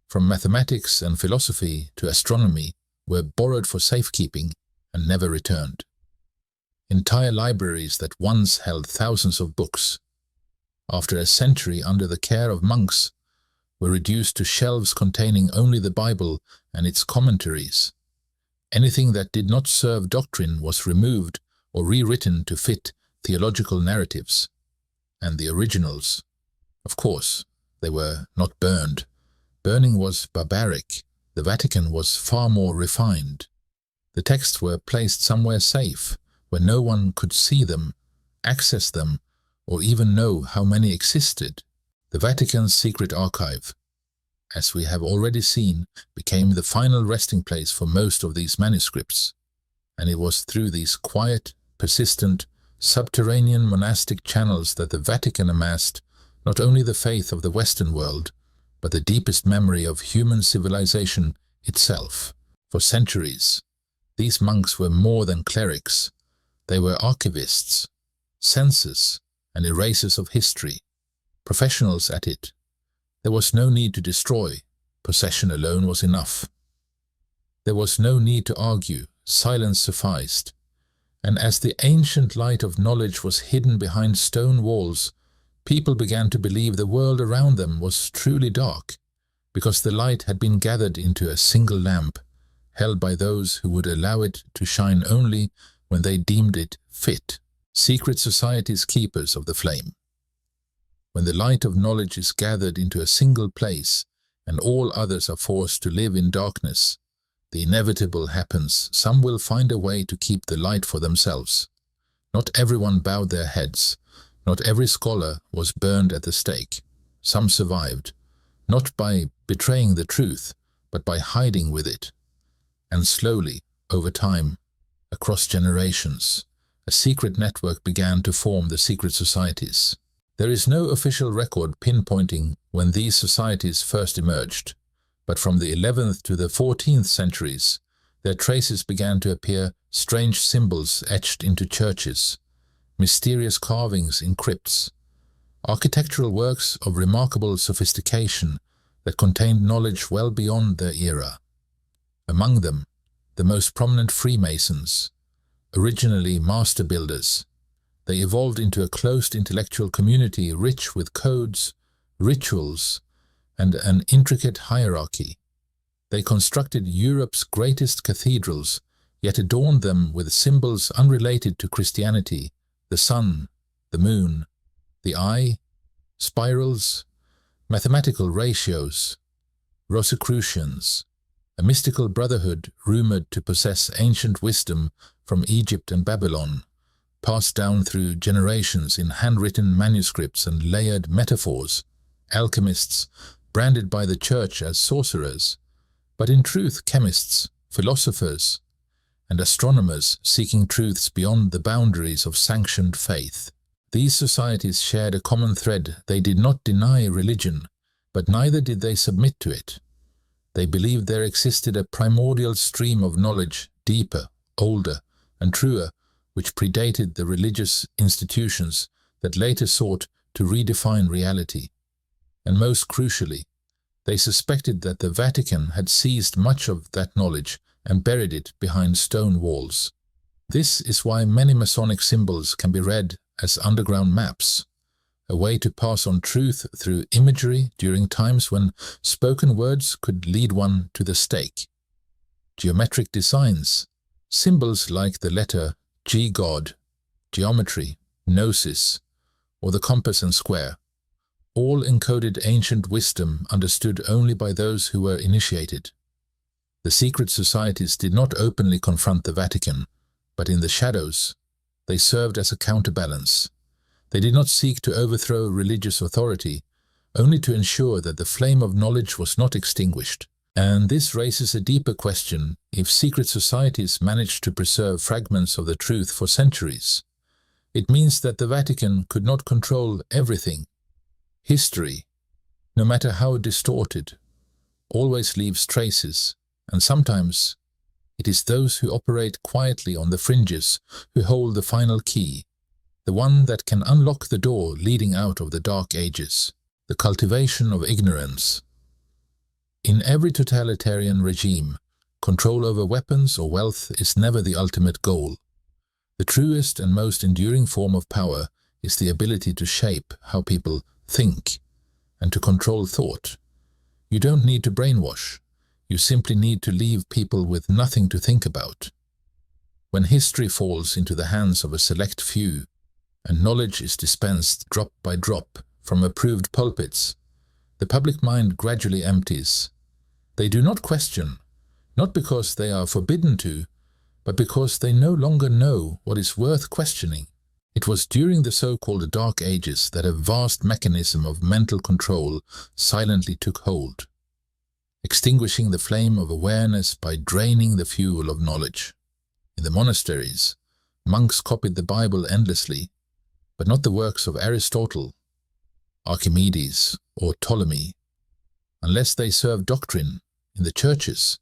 from mathematics and philosophy to astronomy, were borrowed for safekeeping and never returned. Entire libraries that once held thousands of books, after a century under the care of monks, were reduced to shelves containing only the Bible and its commentaries. Anything that did not serve doctrine was removed or rewritten to fit theological narratives. And the originals, of course, they were not burned. Burning was barbaric. The Vatican was far more refined. The texts were placed somewhere safe, where no one could see them, access them, or even know how many existed. The Vatican's secret archive, as we have already seen, became the final resting place for most of these manuscripts, and it was through these quiet, persistent, subterranean monastic channels that the Vatican amassed not only the faith of the Western world, but the deepest memory of human civilization itself. For centuries, these monks were more than clerics. They were archivists, censors, and erasers of history, professionals at it. There was no need to destroy. Possession alone was enough. There was no need to argue. Silence sufficed. And as the ancient light of knowledge was hidden behind stone walls, people began to believe the world around them was truly dark, because the light had been gathered into a single lamp, held by those who would allow it to shine only when they deemed it fit. Secret societies, keepers of the flame. When the light of knowledge is gathered into a single place and all others are forced to live in darkness, the inevitable happens. Some will find a way to keep the light for themselves. Not everyone bowed their heads. Not every scholar was burned at the stake. Some survived, not by betraying the truth, but by hiding with it. And slowly, over time, across generations, a secret network began to form the secret societies. There is no official record pinpointing when these societies first emerged, but from the 11th to the 14th centuries, their traces began to appear, strange symbols etched into churches, mysterious carvings in crypts, architectural works of remarkable sophistication that contained knowledge well beyond their era. Among them, the most prominent Freemasons, originally master builders. They evolved into a closed intellectual community rich with codes, rituals, and an intricate hierarchy. They constructed Europe's greatest cathedrals, yet adorned them with symbols unrelated to Christianity: the sun, the moon, the eye, spirals, mathematical ratios, Rosicrucians, a mystical brotherhood rumored to possess ancient wisdom from Egypt and Babylon, passed down through generations in handwritten manuscripts and layered metaphors, alchemists branded by the church as sorcerers, but in truth chemists, philosophers, and astronomers seeking truths beyond the boundaries of sanctioned faith. These societies shared a common thread. They did not deny religion, but neither did they submit to it. They believed there existed a primordial stream of knowledge, deeper, older, and truer, which predated the religious institutions that later sought to redefine reality. And most crucially, they suspected that the Vatican had seized much of that knowledge and buried it behind stone walls. This is why many Masonic symbols can be read as underground maps, a way to pass on truth through imagery during times when spoken words could lead one to the stake. Geometric designs, symbols like the letter G God, geometry, gnosis, or the compass and square, all encoded ancient wisdom understood only by those who were initiated. The secret societies did not openly confront the Vatican, but in the shadows, they served as a counterbalance. They did not seek to overthrow religious authority, only to ensure that the flame of knowledge was not extinguished. And this raises a deeper question: if secret societies managed to preserve fragments of the truth for centuries, it means that the Vatican could not control everything. History, no matter how distorted, always leaves traces, and sometimes it is those who operate quietly on the fringes who hold the final key, the one that can unlock the door leading out of the dark ages, the cultivation of ignorance. In every totalitarian regime, control over weapons or wealth is never the ultimate goal. The truest and most enduring form of power is the ability to shape how people think and to control thought. You don't need to brainwash. You simply need to leave people with nothing to think about. When history falls into the hands of a select few, and knowledge is dispensed drop by drop from approved pulpits, the public mind gradually empties. They do not question, not because they are forbidden to, but because they no longer know what is worth questioning. It was during the so-called Dark Ages that a vast mechanism of mental control silently took hold, extinguishing the flame of awareness by draining the fuel of knowledge. In the monasteries, monks copied the Bible endlessly, but not the works of Aristotle, Archimedes, or Ptolemy. Unless they served doctrine, in the churches,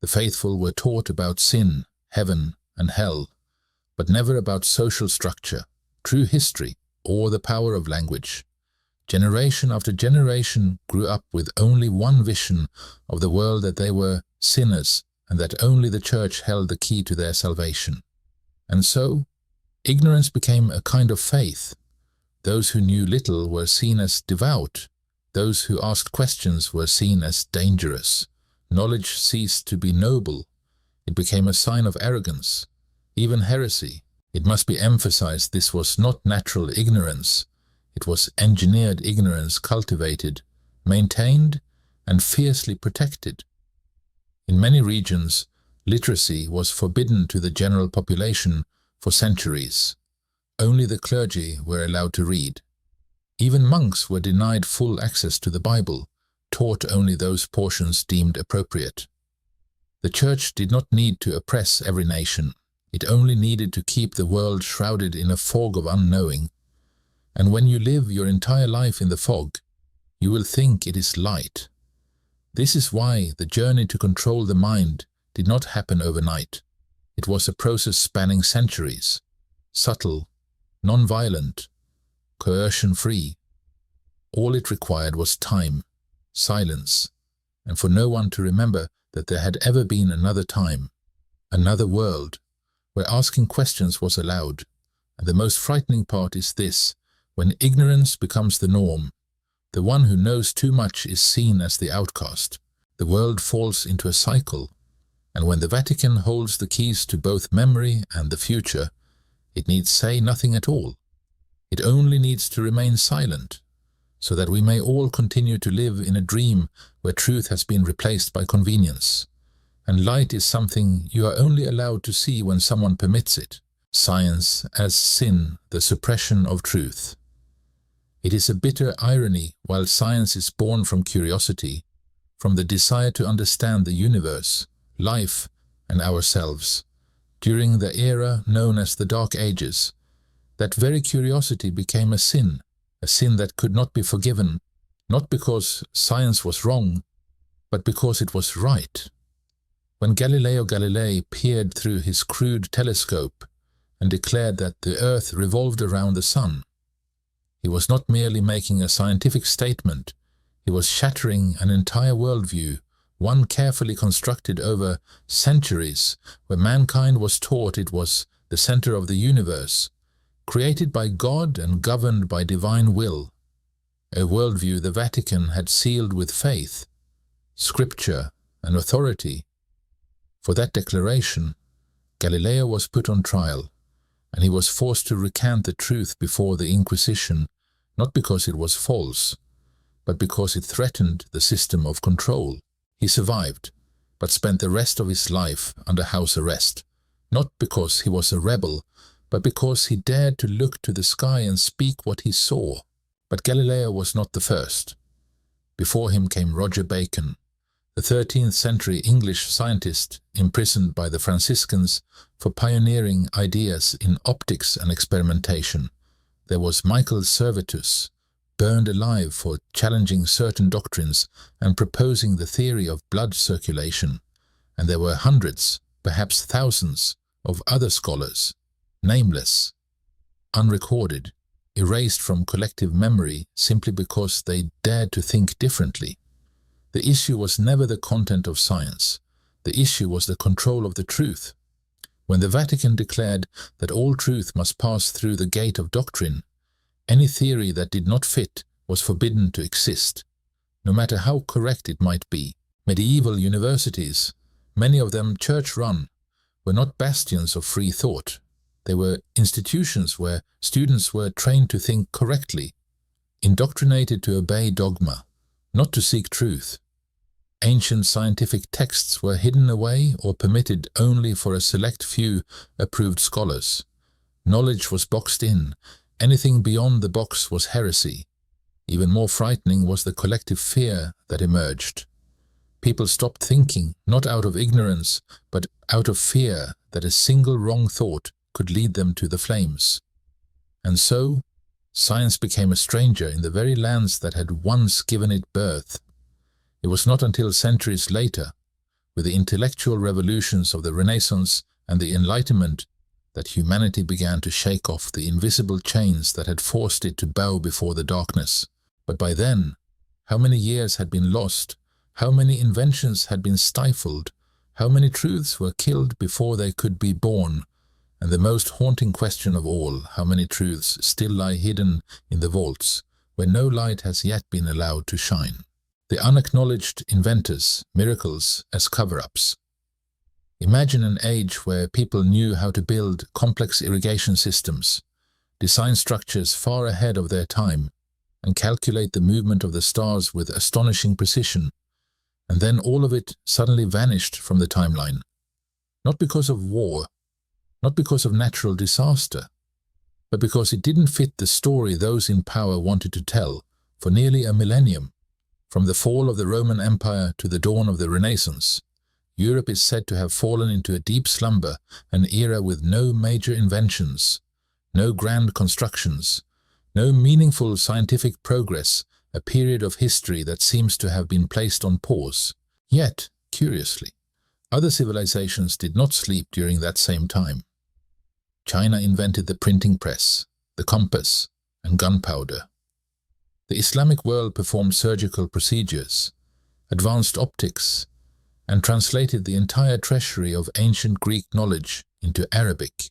the faithful were taught about sin, heaven, and hell, but never about social structure, true history, or the power of language. Generation after generation grew up with only one vision of the world: that they were sinners and that only the church held the key to their salvation. And so, ignorance became a kind of faith. Those who knew little were seen as devout. Those who asked questions were seen as dangerous. Knowledge ceased to be noble. It became a sign of arrogance, even heresy. It must be emphasized this was not natural ignorance. It was engineered ignorance, cultivated, maintained, and fiercely protected. In many regions, literacy was forbidden to the general population for centuries. Only the clergy were allowed to read. Even monks were denied full access to the Bible, taught only those portions deemed appropriate. The Church did not need to oppress every nation. It only needed to keep the world shrouded in a fog of unknowing. And when you live your entire life in the fog, you will think it is light. This is why the journey to control the mind did not happen overnight. It was a process spanning centuries, subtle, non-violent, coercion-free. All it required was time, silence, and for no one to remember that there had ever been another time, another world, where asking questions was allowed. And the most frightening part is this: when ignorance becomes the norm, the one who knows too much is seen as the outcast. The world falls into a cycle, and when the Vatican holds the keys to both memory and the future, it need say nothing at all. It only needs to remain silent, so that we may all continue to live in a dream where truth has been replaced by convenience. And light is something you are only allowed to see when someone permits it. Science as sin, the suppression of truth. It is a bitter irony. While science is born from curiosity, from the desire to understand the universe, life, and ourselves, during the era known as the Dark Ages, that very curiosity became a sin that could not be forgiven, not because science was wrong, but because it was right. When Galileo Galilei peered through his crude telescope and declared that the Earth revolved around the Sun, he was not merely making a scientific statement, he was shattering an entire worldview, one carefully constructed over centuries, where mankind was taught it was the center of the universe, created by God and governed by divine will. A worldview the Vatican had sealed with faith, scripture, and authority. For that declaration, Galileo was put on trial, and he was forced to recant the truth before the Inquisition, not because it was false, but because it threatened the system of control. He survived, but spent the rest of his life under house arrest, not because he was a rebel, but because he dared to look to the sky and speak what he saw. But Galileo was not the first. Before him came Roger Bacon, the 13th century English scientist imprisoned by the Franciscans for pioneering ideas in optics and experimentation. There was Michael Servetus, burned alive for challenging certain doctrines and proposing the theory of blood circulation. And there were hundreds, perhaps thousands, of other scholars, nameless, unrecorded, erased from collective memory simply because they dared to think differently. The issue was never the content of science. The issue was the control of the truth. When the Vatican declared that all truth must pass through the gate of doctrine, any theory that did not fit was forbidden to exist, no matter how correct it might be. Medieval universities, many of them church-run, were not bastions of free thought. They were institutions where students were trained to think correctly, indoctrinated to obey dogma, not to seek truth. Ancient scientific texts were hidden away or permitted only for a select few approved scholars. Knowledge was boxed in. Anything beyond the box was heresy. Even more frightening was the collective fear that emerged. People stopped thinking, not out of ignorance, but out of fear that a single wrong thought could lead them to the flames. And so, science became a stranger in the very lands that had once given it birth. It was not until centuries later, with the intellectual revolutions of the Renaissance and the Enlightenment, that humanity began to shake off the invisible chains that had forced it to bow before the darkness. But by then, how many years had been lost? How many inventions had been stifled? How many truths were killed before they could be born? And the most haunting question of all, how many truths still lie hidden in the vaults, where no light has yet been allowed to shine? The unacknowledged inventors, miracles as cover-ups. Imagine an age where people knew how to build complex irrigation systems, design structures far ahead of their time, and calculate the movement of the stars with astonishing precision, and then all of it suddenly vanished from the timeline. Not because of war, not because of natural disaster, but because it didn't fit the story those in power wanted to tell for nearly a millennium. From the fall of the Roman Empire to the dawn of the Renaissance, Europe is said to have fallen into a deep slumber, an era with no major inventions, no grand constructions, no meaningful scientific progress, a period of history that seems to have been placed on pause. Yet, curiously, other civilizations did not sleep during that same time. China invented the printing press, the compass, and gunpowder. The Islamic world performed surgical procedures, advanced optics, and translated the entire treasury of ancient Greek knowledge into Arabic.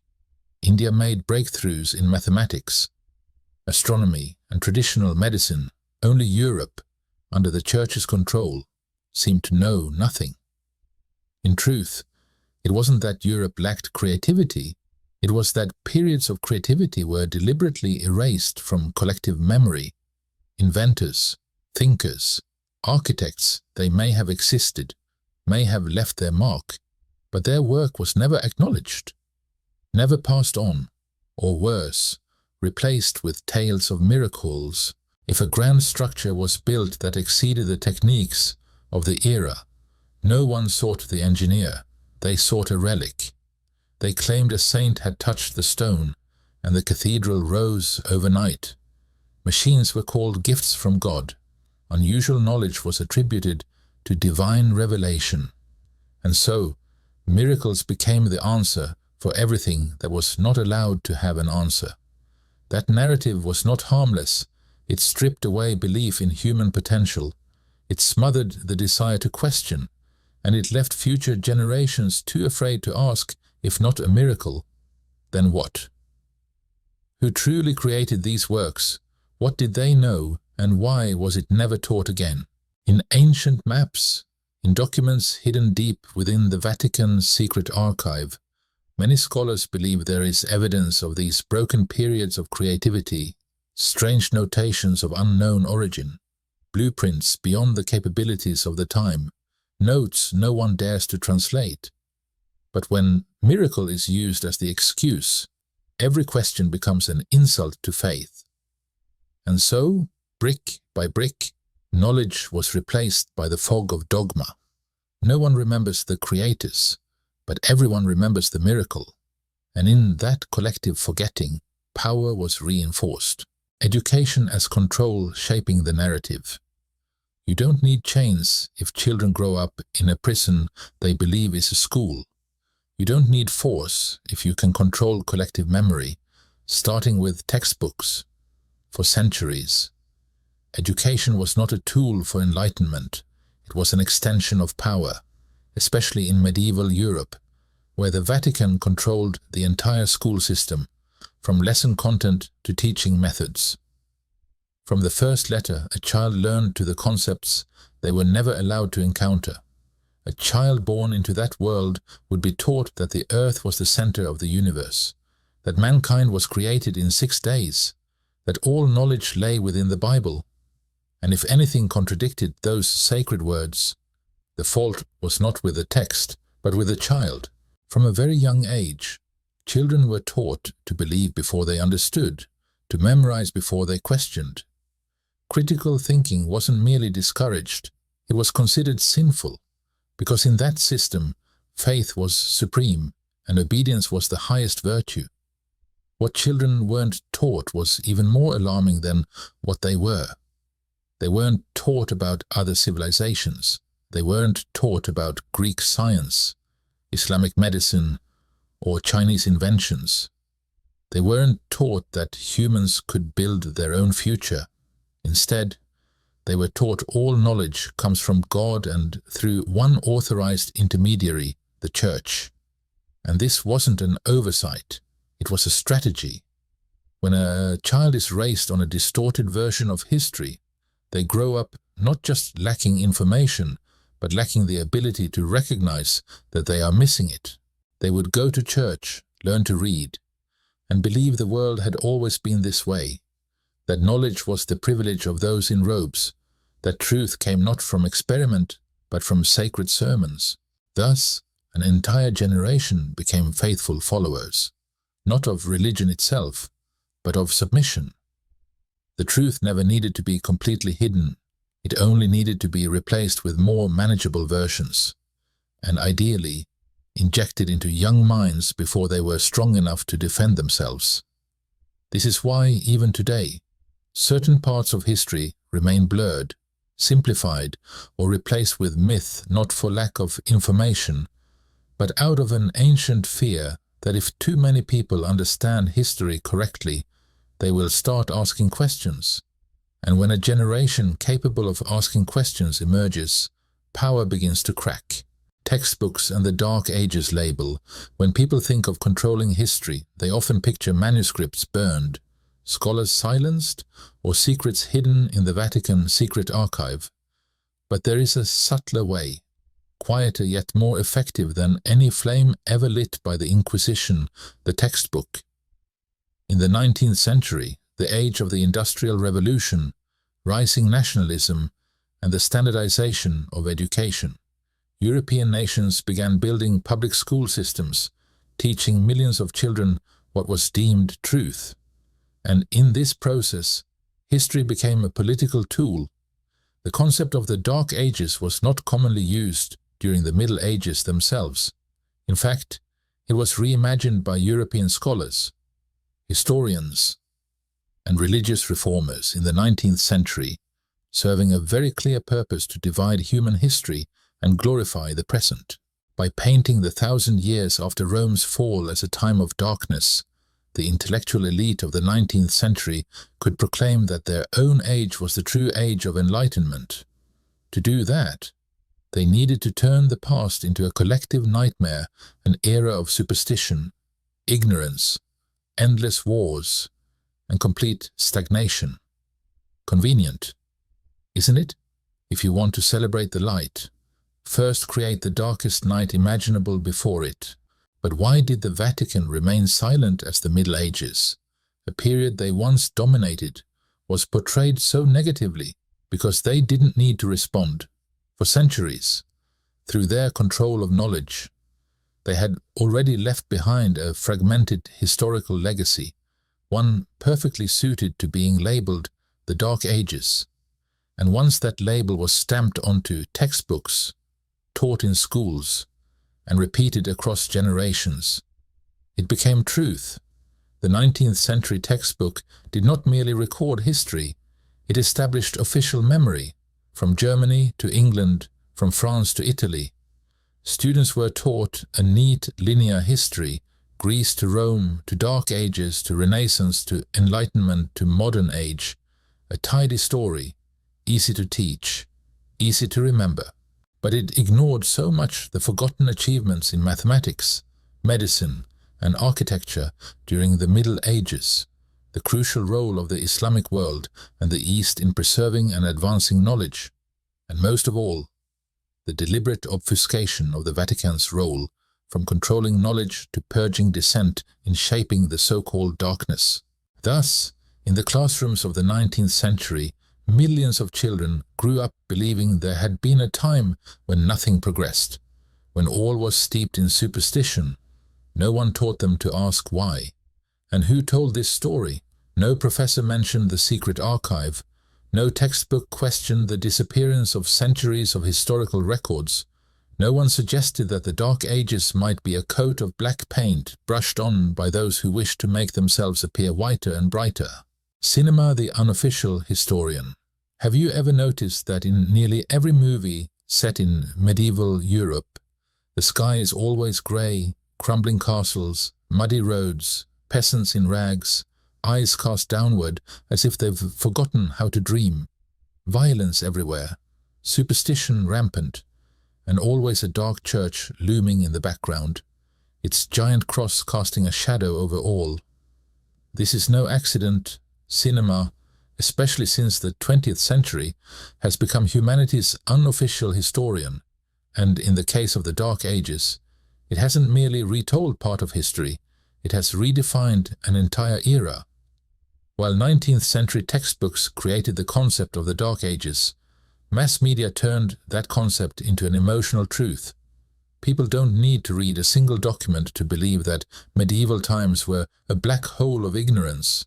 India made breakthroughs in mathematics, astronomy, and traditional medicine. Only Europe, under the Church's control, seemed to know nothing. In truth, it wasn't that Europe lacked creativity, it was that periods of creativity were deliberately erased from collective memory. Inventors, thinkers, architects, they may have existed, may have left their mark, but their work was never acknowledged, never passed on, or worse, replaced with tales of miracles. If a grand structure was built that exceeded the techniques of the era, no one sought the engineer, they sought a relic. They claimed a saint had touched the stone, and the cathedral rose overnight. Machines were called gifts from God. Unusual knowledge was attributed to divine revelation. And so, miracles became the answer for everything that was not allowed to have an answer. That narrative was not harmless. It stripped away belief in human potential. It smothered the desire to question, and it left future generations too afraid to ask, if not a miracle, then what? Who truly created these works? What did they know, and why was it never taught again? In ancient maps, in documents hidden deep within the Vatican's secret archive, many scholars believe there is evidence of these broken periods of creativity, strange notations of unknown origin, blueprints beyond the capabilities of the time, notes no one dares to translate. But when miracle is used as the excuse, every question becomes an insult to faith. And so, brick by brick, knowledge was replaced by the fog of dogma. No one remembers the creators, but everyone remembers the miracle. And in that collective forgetting, power was reinforced. Education as control shaping the narrative. You don't need chains if children grow up in a prison they believe is a school. You don't need force if you can control collective memory, starting with textbooks. For centuries, education was not a tool for enlightenment. It was an extension of power, especially in medieval Europe, where the Vatican controlled the entire school system, from lesson content to teaching methods. From the first letter, a child learned to the concepts they were never allowed to encounter. A child born into that world would be taught that the earth was the center of the universe, that mankind was created in 6 days, that all knowledge lay within the Bible, and if anything contradicted those sacred words, the fault was not with the text, but with the child. From a very young age, children were taught to believe before they understood, to memorize before they questioned. Critical thinking wasn't merely discouraged, it was considered sinful, because in that system, faith was supreme and obedience was the highest virtue. What children weren't taught was even more alarming than what they were. They weren't taught about other civilizations. They weren't taught about Greek science, Islamic medicine, or Chinese inventions. They weren't taught that humans could build their own future. Instead, they were taught all knowledge comes from God and through one authorized intermediary, the Church. And this wasn't an oversight, it was a strategy. When a child is raised on a distorted version of history, they grow up not just lacking information, but lacking the ability to recognize that they are missing it. They would go to church, learn to read, and believe the world had always been this way, that knowledge was the privilege of those in robes, that truth came not from experiment, but from sacred sermons. Thus, an entire generation became faithful followers, not of religion itself, but of submission. The truth never needed to be completely hidden. It only needed to be replaced with more manageable versions, and ideally, injected into young minds before they were strong enough to defend themselves. This is why, even today, certain parts of history remain blurred, simplified, or replaced with myth not for lack of information, but out of an ancient fear that if too many people understand history correctly, they will start asking questions. And when a generation capable of asking questions emerges, power begins to crack. Textbooks and the Dark Ages label. When people think of controlling history, they often picture manuscripts burned, scholars silenced, or secrets hidden in the Vatican secret archive. But there is a subtler way, quieter yet more effective than any flame ever lit by the Inquisition, the textbook. In the 19th century, the age of the Industrial Revolution, rising nationalism, and the standardization of education, European nations began building public school systems, teaching millions of children what was deemed truth. And in this process, history became a political tool. The concept of the Dark Ages was not commonly used during the Middle Ages themselves. In fact, it was reimagined by European scholars, historians, and religious reformers in the 19th century, serving a very clear purpose to divide human history and glorify the present. By painting the 1,000 years after Rome's fall as a time of darkness, the intellectual elite of the 19th century could proclaim that their own age was the true age of enlightenment. To do that, they needed to turn the past into a collective nightmare, an era of superstition, ignorance, endless wars, and complete stagnation. Convenient, isn't it? If you want to celebrate the light, first create the darkest night imaginable before it. But why did the Vatican remain silent as the Middle Ages, a period they once dominated, was portrayed so negatively? Because they didn't need to respond. For centuries, through their control of knowledge. They had already left behind a fragmented historical legacy, one perfectly suited to being labeled the Dark Ages. And once that label was stamped onto textbooks, taught in schools, and repeated across generations, it became truth. The 19th century textbook did not merely record history, it established official memory, from Germany to England, from France to Italy. Students were taught a neat linear history, Greece to Rome, to Dark Ages, to Renaissance, to Enlightenment, to modern age. A tidy story, easy to teach, easy to remember. But it ignored so much the forgotten achievements in mathematics, medicine, and architecture during the Middle Ages, the crucial role of the Islamic world and the East in preserving and advancing knowledge, and most of all, the deliberate obfuscation of the Vatican's role from controlling knowledge to purging dissent in shaping the so-called darkness. Thus, in the classrooms of the 19th century, millions of children grew up believing there had been a time when nothing progressed, when all was steeped in superstition. No one taught them to ask why. And who told this story? No professor mentioned the secret archive. No textbook questioned the disappearance of centuries of historical records. No one suggested that the Dark Ages might be a coat of black paint brushed on by those who wished to make themselves appear whiter and brighter. Cinema, the unofficial historian. Have you ever noticed that in nearly every movie set in medieval Europe, the sky is always grey, crumbling castles, muddy roads, peasants in rags, eyes cast downward as if they've forgotten how to dream, violence everywhere, superstition rampant, and always a dark church looming in the background, its giant cross casting a shadow over all. This is no accident. Cinema, especially since the 20th century, has become humanity's unofficial historian, and in the case of the Dark Ages, it hasn't merely retold part of history, it has redefined an entire era. While 19th century textbooks created the concept of the Dark Ages, mass media turned that concept into an emotional truth. People don't need to read a single document to believe that medieval times were a black hole of ignorance.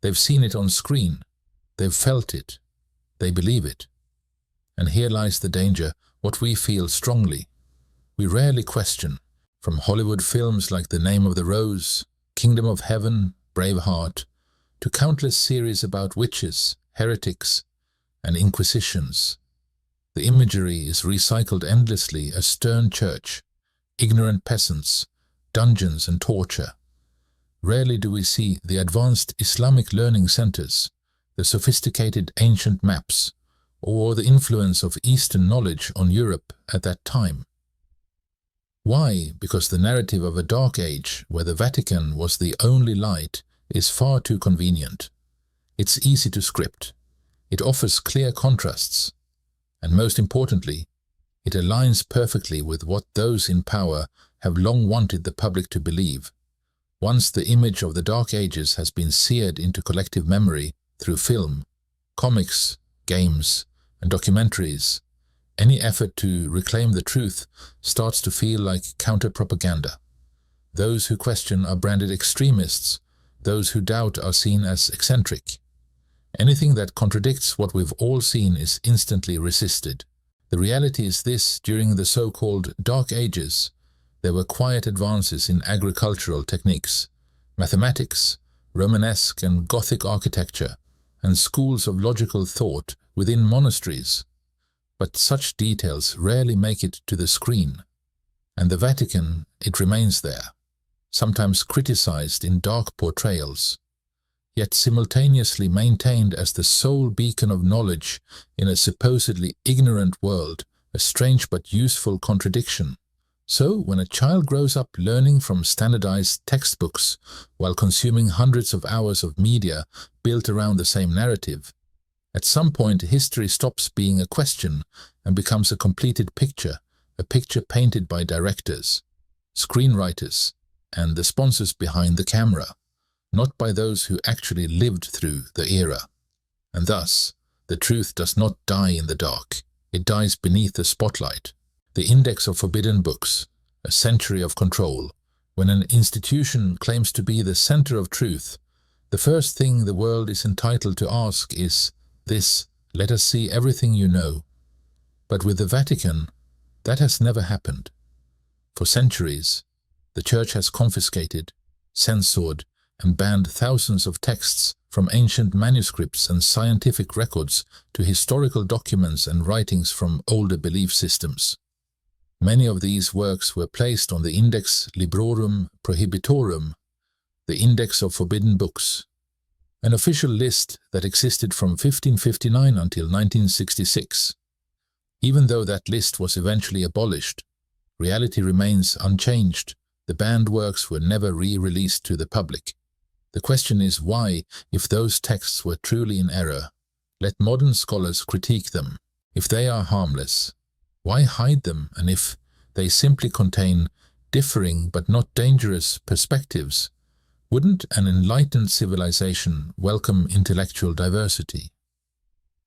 They've seen it on screen. They've felt it. They believe it. And here lies the danger, what we feel strongly. We rarely question, from Hollywood films like The Name of the Rose, Kingdom of Heaven, Braveheart, to countless series about witches, heretics, and inquisitions. The imagery is recycled endlessly: a stern church, ignorant peasants, dungeons and torture. Rarely do we see the advanced Islamic learning centers, the sophisticated ancient maps, or the influence of Eastern knowledge on Europe at that time. Why? Because the narrative of a dark age, where the Vatican was the only light, is far too convenient. It's easy to script. It offers clear contrasts. And most importantly, it aligns perfectly with what those in power have long wanted the public to believe. Once the image of the Dark Ages has been seared into collective memory through film, comics, games, and documentaries, any effort to reclaim the truth starts to feel like counter-propaganda. Those who question are branded extremists. Those who doubt are seen as eccentric. Anything that contradicts what we've all seen is instantly resisted. The reality is this: during the so-called Dark Ages, there were quiet advances in agricultural techniques, mathematics, Romanesque and Gothic architecture, and schools of logical thought within monasteries. But such details rarely make it to the screen. And the Vatican, it remains there, sometimes criticized in dark portrayals, yet simultaneously maintained as the sole beacon of knowledge in a supposedly ignorant world, a strange but useful contradiction. So, when a child grows up learning from standardized textbooks while consuming hundreds of hours of media built around the same narrative, at some point history stops being a question and becomes a completed picture, a picture painted by directors, screenwriters, and the sponsors behind the camera, not by those who actually lived through the era. And thus, the truth does not die in the dark, it dies beneath the spotlight. The Index of Forbidden Books, a century of control. When an institution claims to be the center of truth, the first thing the world is entitled to ask is this: let us see everything you know. But with the Vatican, that has never happened. For centuries, the Church has confiscated, censored, and banned thousands of texts, from ancient manuscripts and scientific records to historical documents and writings from older belief systems. Many of these works were placed on the Index Librorum Prohibitorum, the Index of Forbidden Books, an official list that existed from 1559 until 1966. Even though that list was eventually abolished, reality remains unchanged. The banned works were never re-released to the public. The question is why, if those texts were truly in error, let modern scholars critique them. If they are harmless, why hide them? And if they simply contain differing but not dangerous perspectives, wouldn't an enlightened civilization welcome intellectual diversity?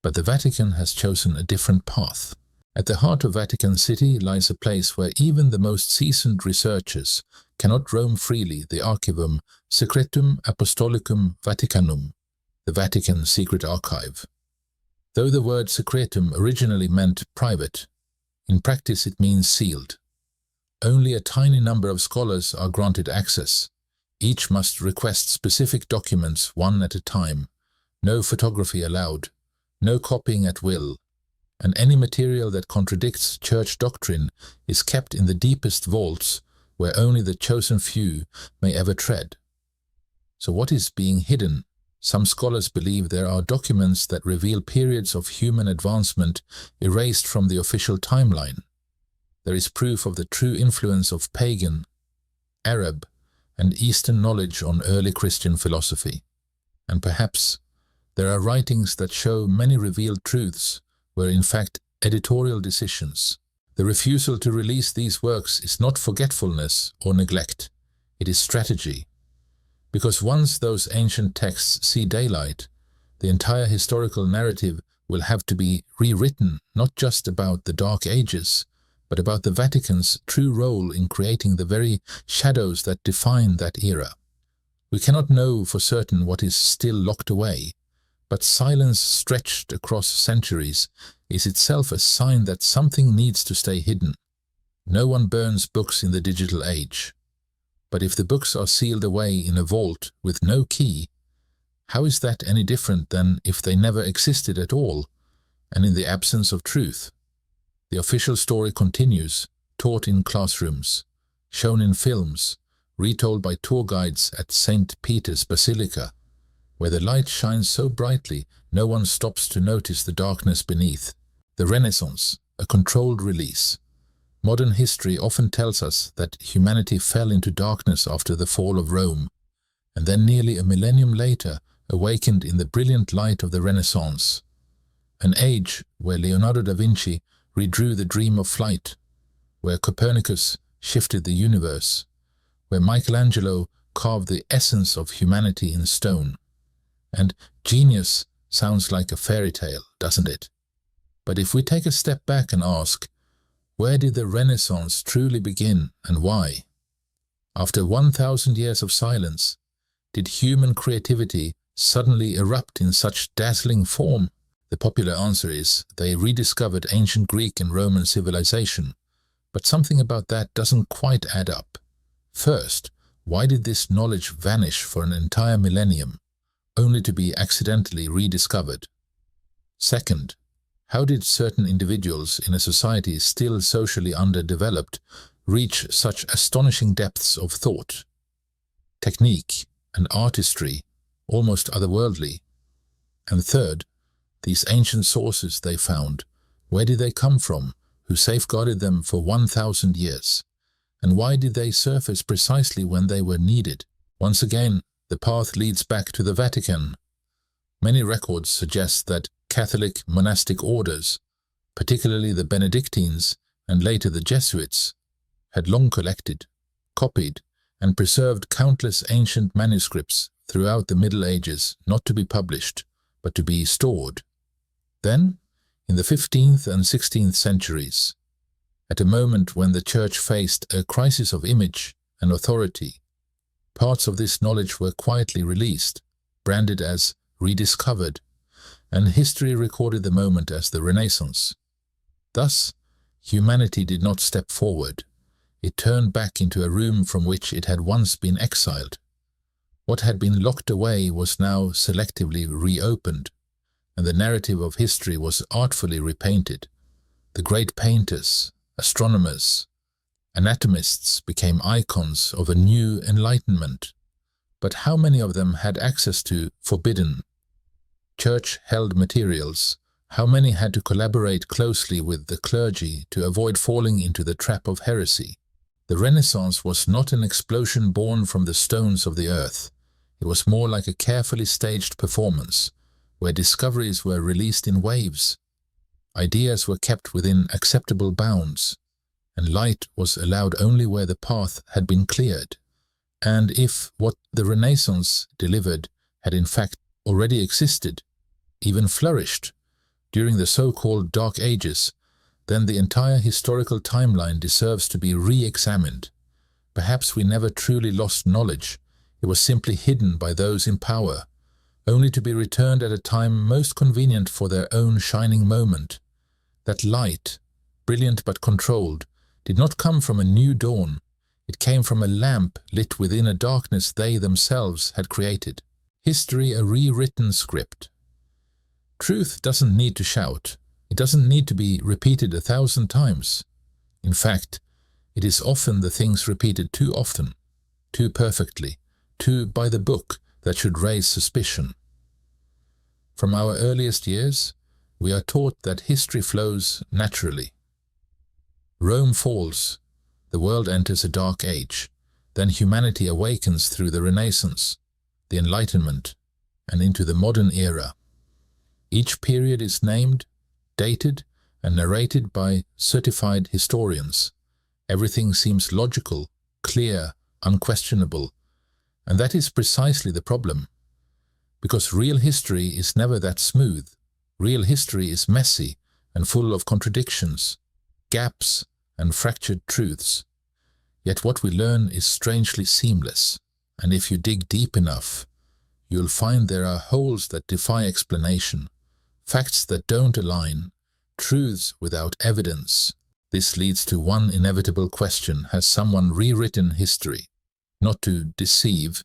But the Vatican has chosen a different path. At the heart of Vatican City lies a place where even the most seasoned researchers cannot roam freely: the Archivum Secretum Apostolicum Vaticanum, the Vatican Secret Archive. Though the word secretum originally meant private, in practice it means sealed. Only a tiny number of scholars are granted access. Each must request specific documents one at a time. No photography allowed, no copying at will, and any material that contradicts church doctrine is kept in the deepest vaults where only the chosen few may ever tread. So what is being hidden? Some scholars believe there are documents that reveal periods of human advancement erased from the official timeline. There is proof of the true influence of pagan, Arab, and Eastern knowledge on early Christian philosophy. And perhaps there are writings that show many revealed truths were in fact editorial decisions. The refusal to release these works is not forgetfulness or neglect, it is strategy. Because once those ancient texts see daylight, the entire historical narrative will have to be rewritten, not just about the Dark Ages, but about the Vatican's true role in creating the very shadows that define that era. We cannot know for certain what is still locked away, but silence stretched across centuries is itself a sign that something needs to stay hidden. No one burns books in the digital age. But if the books are sealed away in a vault with no key, how is that any different than if they never existed at all, and in the absence of truth? The official story continues, taught in classrooms, shown in films, retold by tour guides at St. Peter's Basilica, where the light shines so brightly no one stops to notice the darkness beneath. The Renaissance, a controlled release. Modern history often tells us that humanity fell into darkness after the fall of Rome, and then nearly a millennium later awakened in the brilliant light of the Renaissance, an age where Leonardo da Vinci redrew the dream of flight, where Copernicus shifted the universe, where Michelangelo carved the essence of humanity in stone. And genius sounds like a fairy tale, doesn't it? But if we take a step back and ask, where did the Renaissance truly begin and why? After 1,000 years of silence, did human creativity suddenly erupt in such dazzling form? The popular answer is they rediscovered ancient Greek and Roman civilization, but something about that doesn't quite add up. First, why did this knowledge vanish for an entire millennium, only to be accidentally rediscovered? Second, how did certain individuals in a society still socially underdeveloped reach such astonishing depths of thought, technique, and artistry, almost otherworldly? And third, these ancient sources they found, where did they come from? Who safeguarded them for 1,000 years? And why did they surface precisely when they were needed? Once again, the path leads back to the Vatican. Many records suggest that Catholic monastic orders, particularly the Benedictines and later the Jesuits, had long collected, copied, and preserved countless ancient manuscripts throughout the Middle Ages, not to be published, but to be stored. Then, in the 15th and 16th centuries, at a moment when the Church faced a crisis of image and authority. Parts of this knowledge were quietly released, branded as rediscovered, and history recorded the moment as the Renaissance. Thus, humanity did not step forward. It turned back into a room from which it had once been exiled. What had been locked away was now selectively reopened, and the narrative of history was artfully repainted. The great painters, astronomers, anatomists became icons of a new enlightenment. But how many of them had access to forbidden, church-held materials? How many had to collaborate closely with the clergy to avoid falling into the trap of heresy? The Renaissance was not an explosion born from the stones of the earth. It was more like a carefully staged performance, where discoveries were released in waves. Ideas were kept within acceptable bounds, and light was allowed only where the path had been cleared. And if what the Renaissance delivered had in fact already existed, even flourished, during the so-called Dark Ages, then the entire historical timeline deserves to be re-examined. Perhaps we never truly lost knowledge. It was simply hidden by those in power, only to be returned at a time most convenient for their own shining moment. That light, brilliant but controlled, did not come from a new dawn. It came from a lamp lit within a darkness they themselves had created. History a rewritten script. Truth doesn't need to shout. It doesn't need to be repeated 1,000 times. In fact, it is often the things repeated too often, too perfectly, too by the book that should raise suspicion. From our earliest years, we are taught that history flows naturally. Rome falls, the world enters a dark age, then humanity awakens through the Renaissance, the Enlightenment, and into the modern era. Each period is named, dated, and narrated by certified historians. Everything seems logical, clear, unquestionable, and that is precisely the problem. Because real history is never that smooth. Real history is messy and full of contradictions, gaps, and fractured truths. Yet what we learn is strangely seamless, and if you dig deep enough, you'll find there are holes that defy explanation, facts that don't align, truths without evidence. This leads to one inevitable question: has someone rewritten history, not to deceive,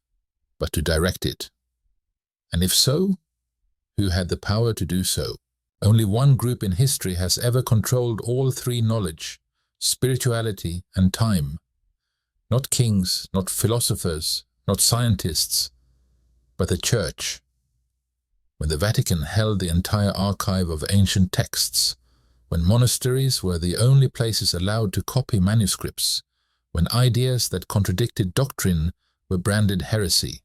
but to direct it? And if so, who had the power to do so? Only one group in history has ever controlled all three: knowledge, spirituality, and time. Not kings, not philosophers, not scientists, but the Church. When the Vatican held the entire archive of ancient texts, when monasteries were the only places allowed to copy manuscripts, when ideas that contradicted doctrine were branded heresy,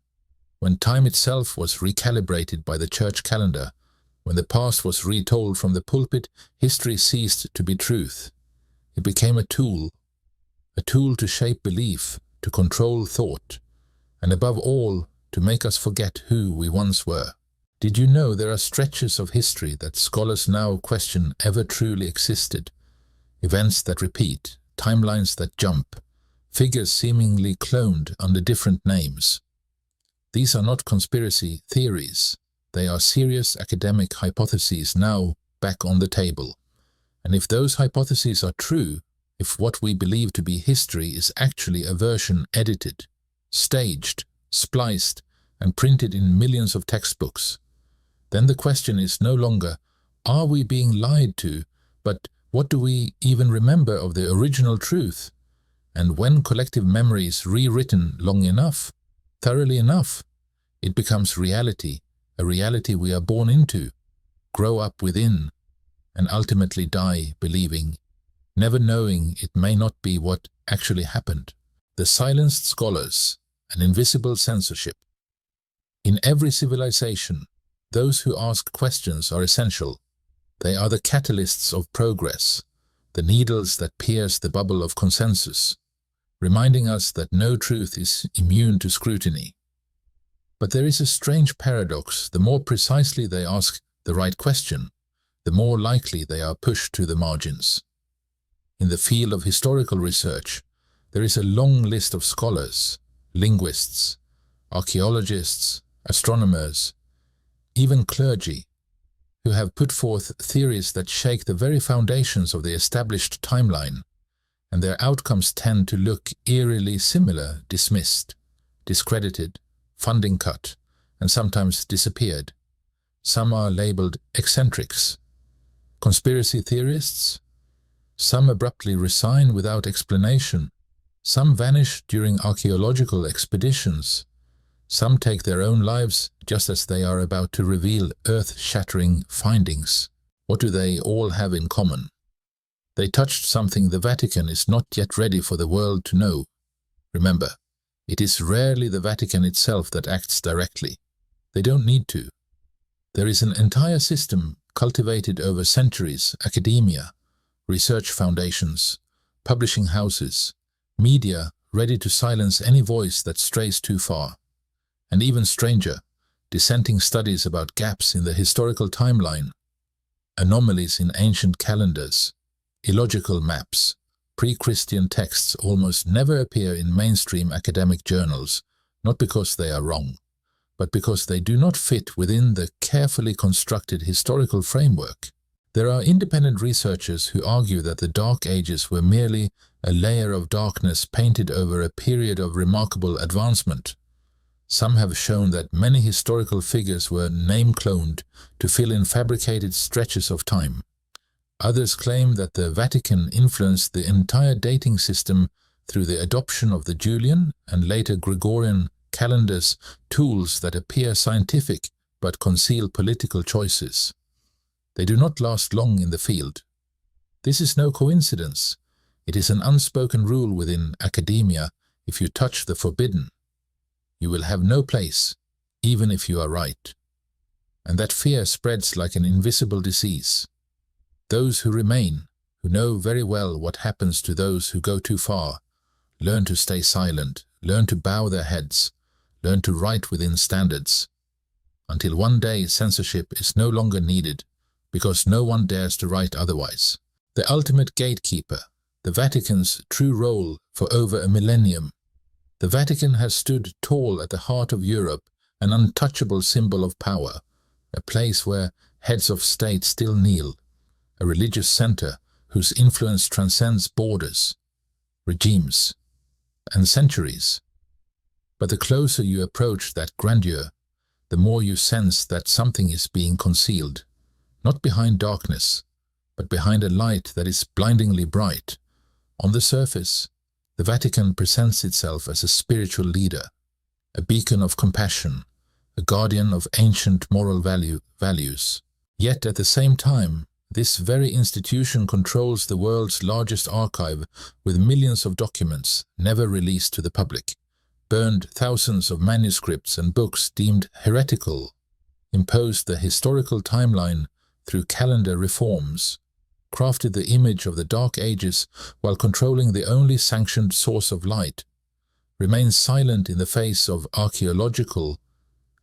when time itself was recalibrated by the church calendar, when the past was retold from the pulpit, history ceased to be truth. It became a tool to shape belief, to control thought, and above all, to make us forget who we once were. Did you know there are stretches of history that scholars now question ever truly existed? Events that repeat, timelines that jump, figures seemingly cloned under different names. These are not conspiracy theories. They are serious academic hypotheses now back on the table. And if those hypotheses are true, if what we believe to be history is actually a version edited, staged, spliced, and printed in millions of textbooks, then the question is no longer, are we being lied to, but what do we even remember of the original truth? And when collective memory is rewritten long enough, thoroughly enough, it becomes reality, a reality we are born into, grow up within, and ultimately die believing, never knowing it may not be what actually happened. The silenced scholars, an invisible censorship. In every civilization, those who ask questions are essential. They are the catalysts of progress, the needles that pierce the bubble of consensus, reminding us that no truth is immune to scrutiny. But there is a strange paradox. The more precisely they ask the right question, the more likely they are pushed to the margins. In the field of historical research, there is a long list of scholars, linguists, archaeologists, astronomers, even clergy, who have put forth theories that shake the very foundations of the established timeline, and their outcomes tend to look eerily similar: dismissed, discredited, funding cut, and sometimes disappeared. Some are labeled eccentrics, conspiracy theorists. Some abruptly resign without explanation. Some vanish during archaeological expeditions. Some take their own lives just as they are about to reveal earth-shattering findings. What do they all have in common? They touched something the Vatican is not yet ready for the world to know. Remember, it is rarely the Vatican itself that acts directly. They don't need to. There is an entire system cultivated over centuries: academia, research foundations, publishing houses, media ready to silence any voice that strays too far, and even stranger, dissenting studies about gaps in the historical timeline, anomalies in ancient calendars, illogical maps. Pre-Christian texts almost never appear in mainstream academic journals, not because they are wrong, but because they do not fit within the carefully constructed historical framework. There are independent researchers who argue that the Dark Ages were merely a layer of darkness painted over a period of remarkable advancement. Some have shown that many historical figures were name-cloned to fill in fabricated stretches of time. Others claim that the Vatican influenced the entire dating system through the adoption of the Julian and later Gregorian calendars, tools that appear scientific but conceal political choices. They do not last long in the field. This is no coincidence. It is an unspoken rule within academia: if you touch the forbidden, you will have no place, even if you are right. And that fear spreads like an invisible disease. Those who remain, who know very well what happens to those who go too far, learn to stay silent, learn to bow their heads, learn to write within standards, until one day censorship is no longer needed, because no one dares to write otherwise. The ultimate gatekeeper, the Vatican's true role for over a millennium. The Vatican has stood tall at the heart of Europe, an untouchable symbol of power, a place where heads of state still kneel, a religious center whose influence transcends borders, regimes, and centuries. But the closer you approach that grandeur, the more you sense that something is being concealed, not behind darkness, but behind a light that is blindingly bright. On the surface, the Vatican presents itself as a spiritual leader, a beacon of compassion, a guardian of ancient moral values. Yet at the same time, this very institution controls the world's largest archive with millions of documents never released to the public, burned thousands of manuscripts and books deemed heretical, imposed the historical timeline through calendar reforms, crafted the image of the Dark Ages while controlling the only sanctioned source of light, remains silent in the face of archaeological,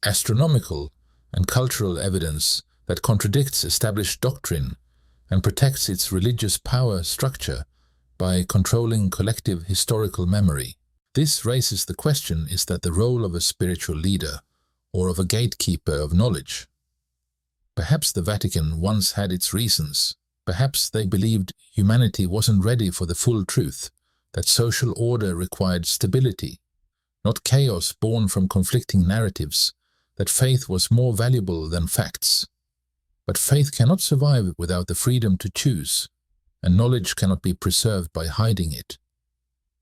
astronomical, and cultural evidence that contradicts established doctrine, and protects its religious power structure by controlling collective historical memory. This raises the question: is that the role of a spiritual leader or of a gatekeeper of knowledge? Perhaps the Vatican once had its reasons. Perhaps they believed humanity wasn't ready for the full truth, that social order required stability, not chaos born from conflicting narratives, that faith was more valuable than facts. But faith cannot survive without the freedom to choose, and knowledge cannot be preserved by hiding it.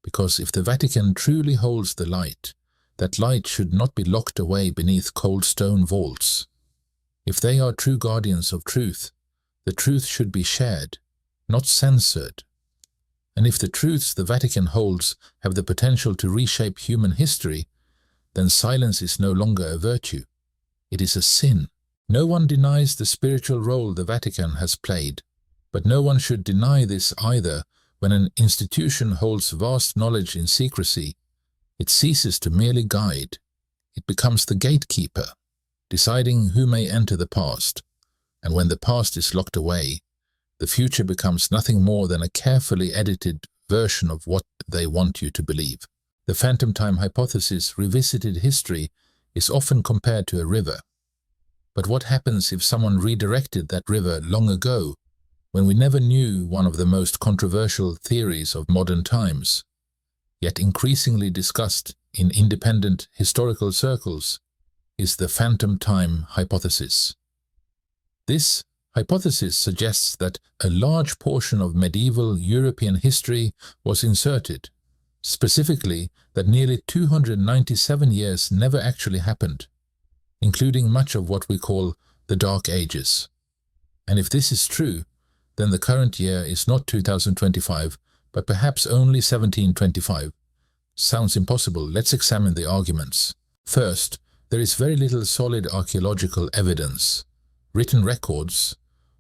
Because if the Vatican truly holds the light, that light should not be locked away beneath cold stone vaults. If they are true guardians of truth, the truth should be shared, not censored. And if the truths the Vatican holds have the potential to reshape human history, then silence is no longer a virtue. It is a sin. No one denies the spiritual role the Vatican has played, but no one should deny this either. When an institution holds vast knowledge in secrecy, it ceases to merely guide. It becomes the gatekeeper, deciding who may enter the past. And when the past is locked away, The future becomes nothing more than a carefully edited version of what they want you to believe. The phantom time hypothesis revisited history is often compared to a river. But what happens if someone redirected that river long ago, when we never knew one of the most controversial theories of modern times, yet increasingly discussed in independent historical circles, is the phantom time hypothesis? This hypothesis suggests that a large portion of medieval European history was inserted, specifically that nearly 297 years never actually happened, including much of what we call the Dark Ages. And if this is true, then the current year is not 2025, but perhaps only 1725. Sounds impossible. Let's examine the arguments. First, there is very little solid archaeological evidence, written records,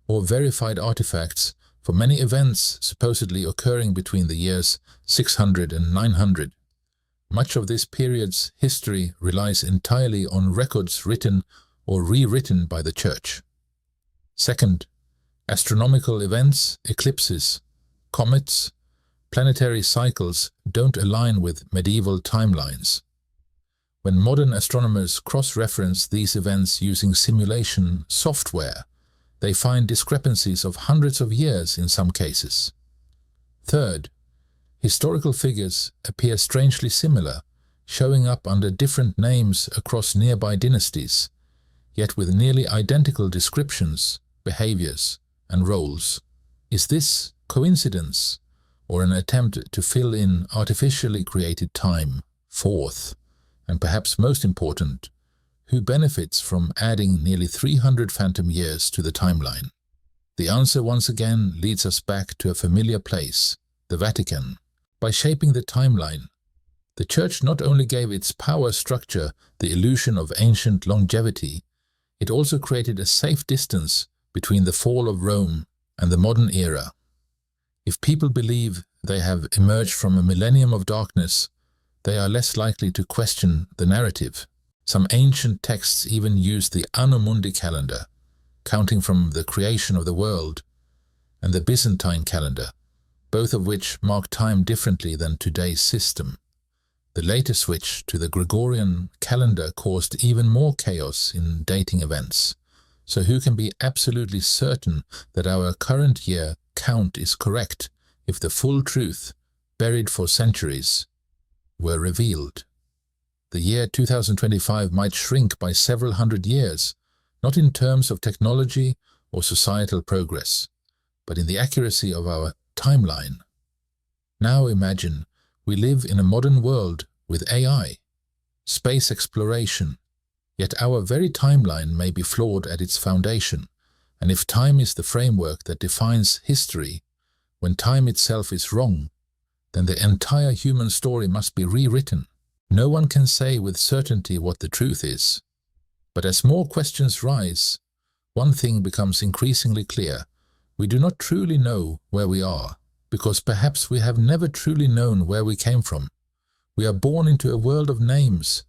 or verified artifacts for many events supposedly occurring between the years 600 and 900. Much of this period's history relies entirely on records written or rewritten by the Church. Second, astronomical events, eclipses, comets, planetary cycles don't align with medieval timelines. When modern astronomers cross-reference these events using simulation software, they find discrepancies of hundreds of years in some cases. Third, historical figures appear strangely similar, showing up under different names across nearby dynasties, yet with nearly identical descriptions, behaviors, and roles. Is this coincidence or an attempt to fill in artificially created time? Fourth, and perhaps most important, who benefits from adding nearly 300 phantom years to the timeline? The answer once again leads us back to a familiar place, the Vatican. By shaping the timeline, the Church not only gave its power structure the illusion of ancient longevity, it also created a safe distance between the fall of Rome and the modern era. If people believe they have emerged from a millennium of darkness, they are less likely to question the narrative. Some ancient texts even use the Anno Mundi calendar, counting from the creation of the world, and the Byzantine calendar, both of which mark time differently than today's system. The later switch to the Gregorian calendar caused even more chaos in dating events. So who can be absolutely certain that our current year count is correct if the full truth, buried for centuries, were revealed? The year 2025 might shrink by several hundred years, not in terms of technology or societal progress, but in the accuracy of our timeline. Now imagine we live in a modern world with AI, space exploration, yet our very timeline may be flawed at its foundation. And if time is the framework that defines history, when time itself is wrong, then the entire human story must be rewritten. No one can say with certainty what the truth is. But as more questions rise, one thing becomes increasingly clear. We do not truly know where we are, because perhaps we have never truly known where we came from. We are born into a world of names,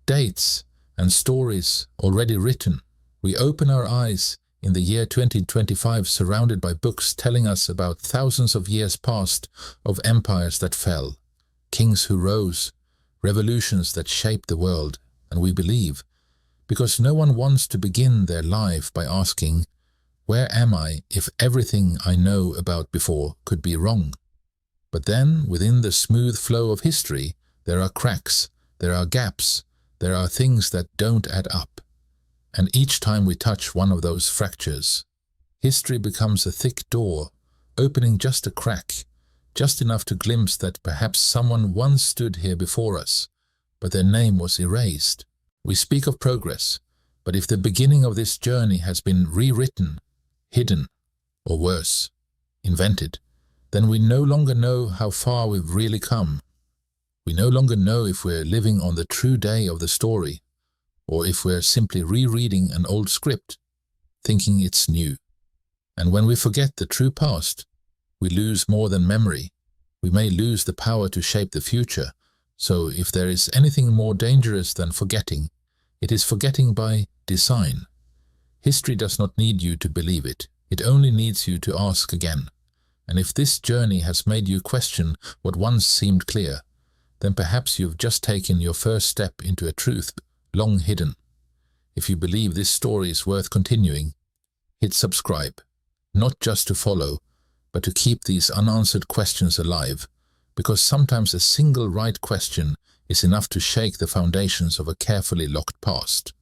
dates, and stories already written. We open our eyes in the year 2025 surrounded by books telling us about thousands of years past of empires that fell, kings who rose, revolutions that shaped the world, and we believe, because no one wants to begin their life by asking, where am I if everything I know about before could be wrong? But then, within the smooth flow of history, there are cracks, there are gaps, there are things that don't add up. And each time we touch one of those fractures, history becomes a thick door, opening just a crack, just enough to glimpse that perhaps someone once stood here before us, but their name was erased. We speak of progress, but if the beginning of this journey has been rewritten, hidden, or worse, invented, then we no longer know how far we've really come. We no longer know if we're living on the true day of the story, or if we're simply rereading an old script, thinking it's new. And when we forget the true past, we lose more than memory. We may lose the power to shape the future. So if there is anything more dangerous than forgetting, it is forgetting by design. History does not need you to believe it. It only needs you to ask again. And if this journey has made you question what once seemed clear, then perhaps you've just taken your first step into a truth long hidden. If you believe this story is worth continuing, hit subscribe, not just to follow, but to keep these unanswered questions alive, because sometimes a single right question is enough to shake the foundations of a carefully locked past.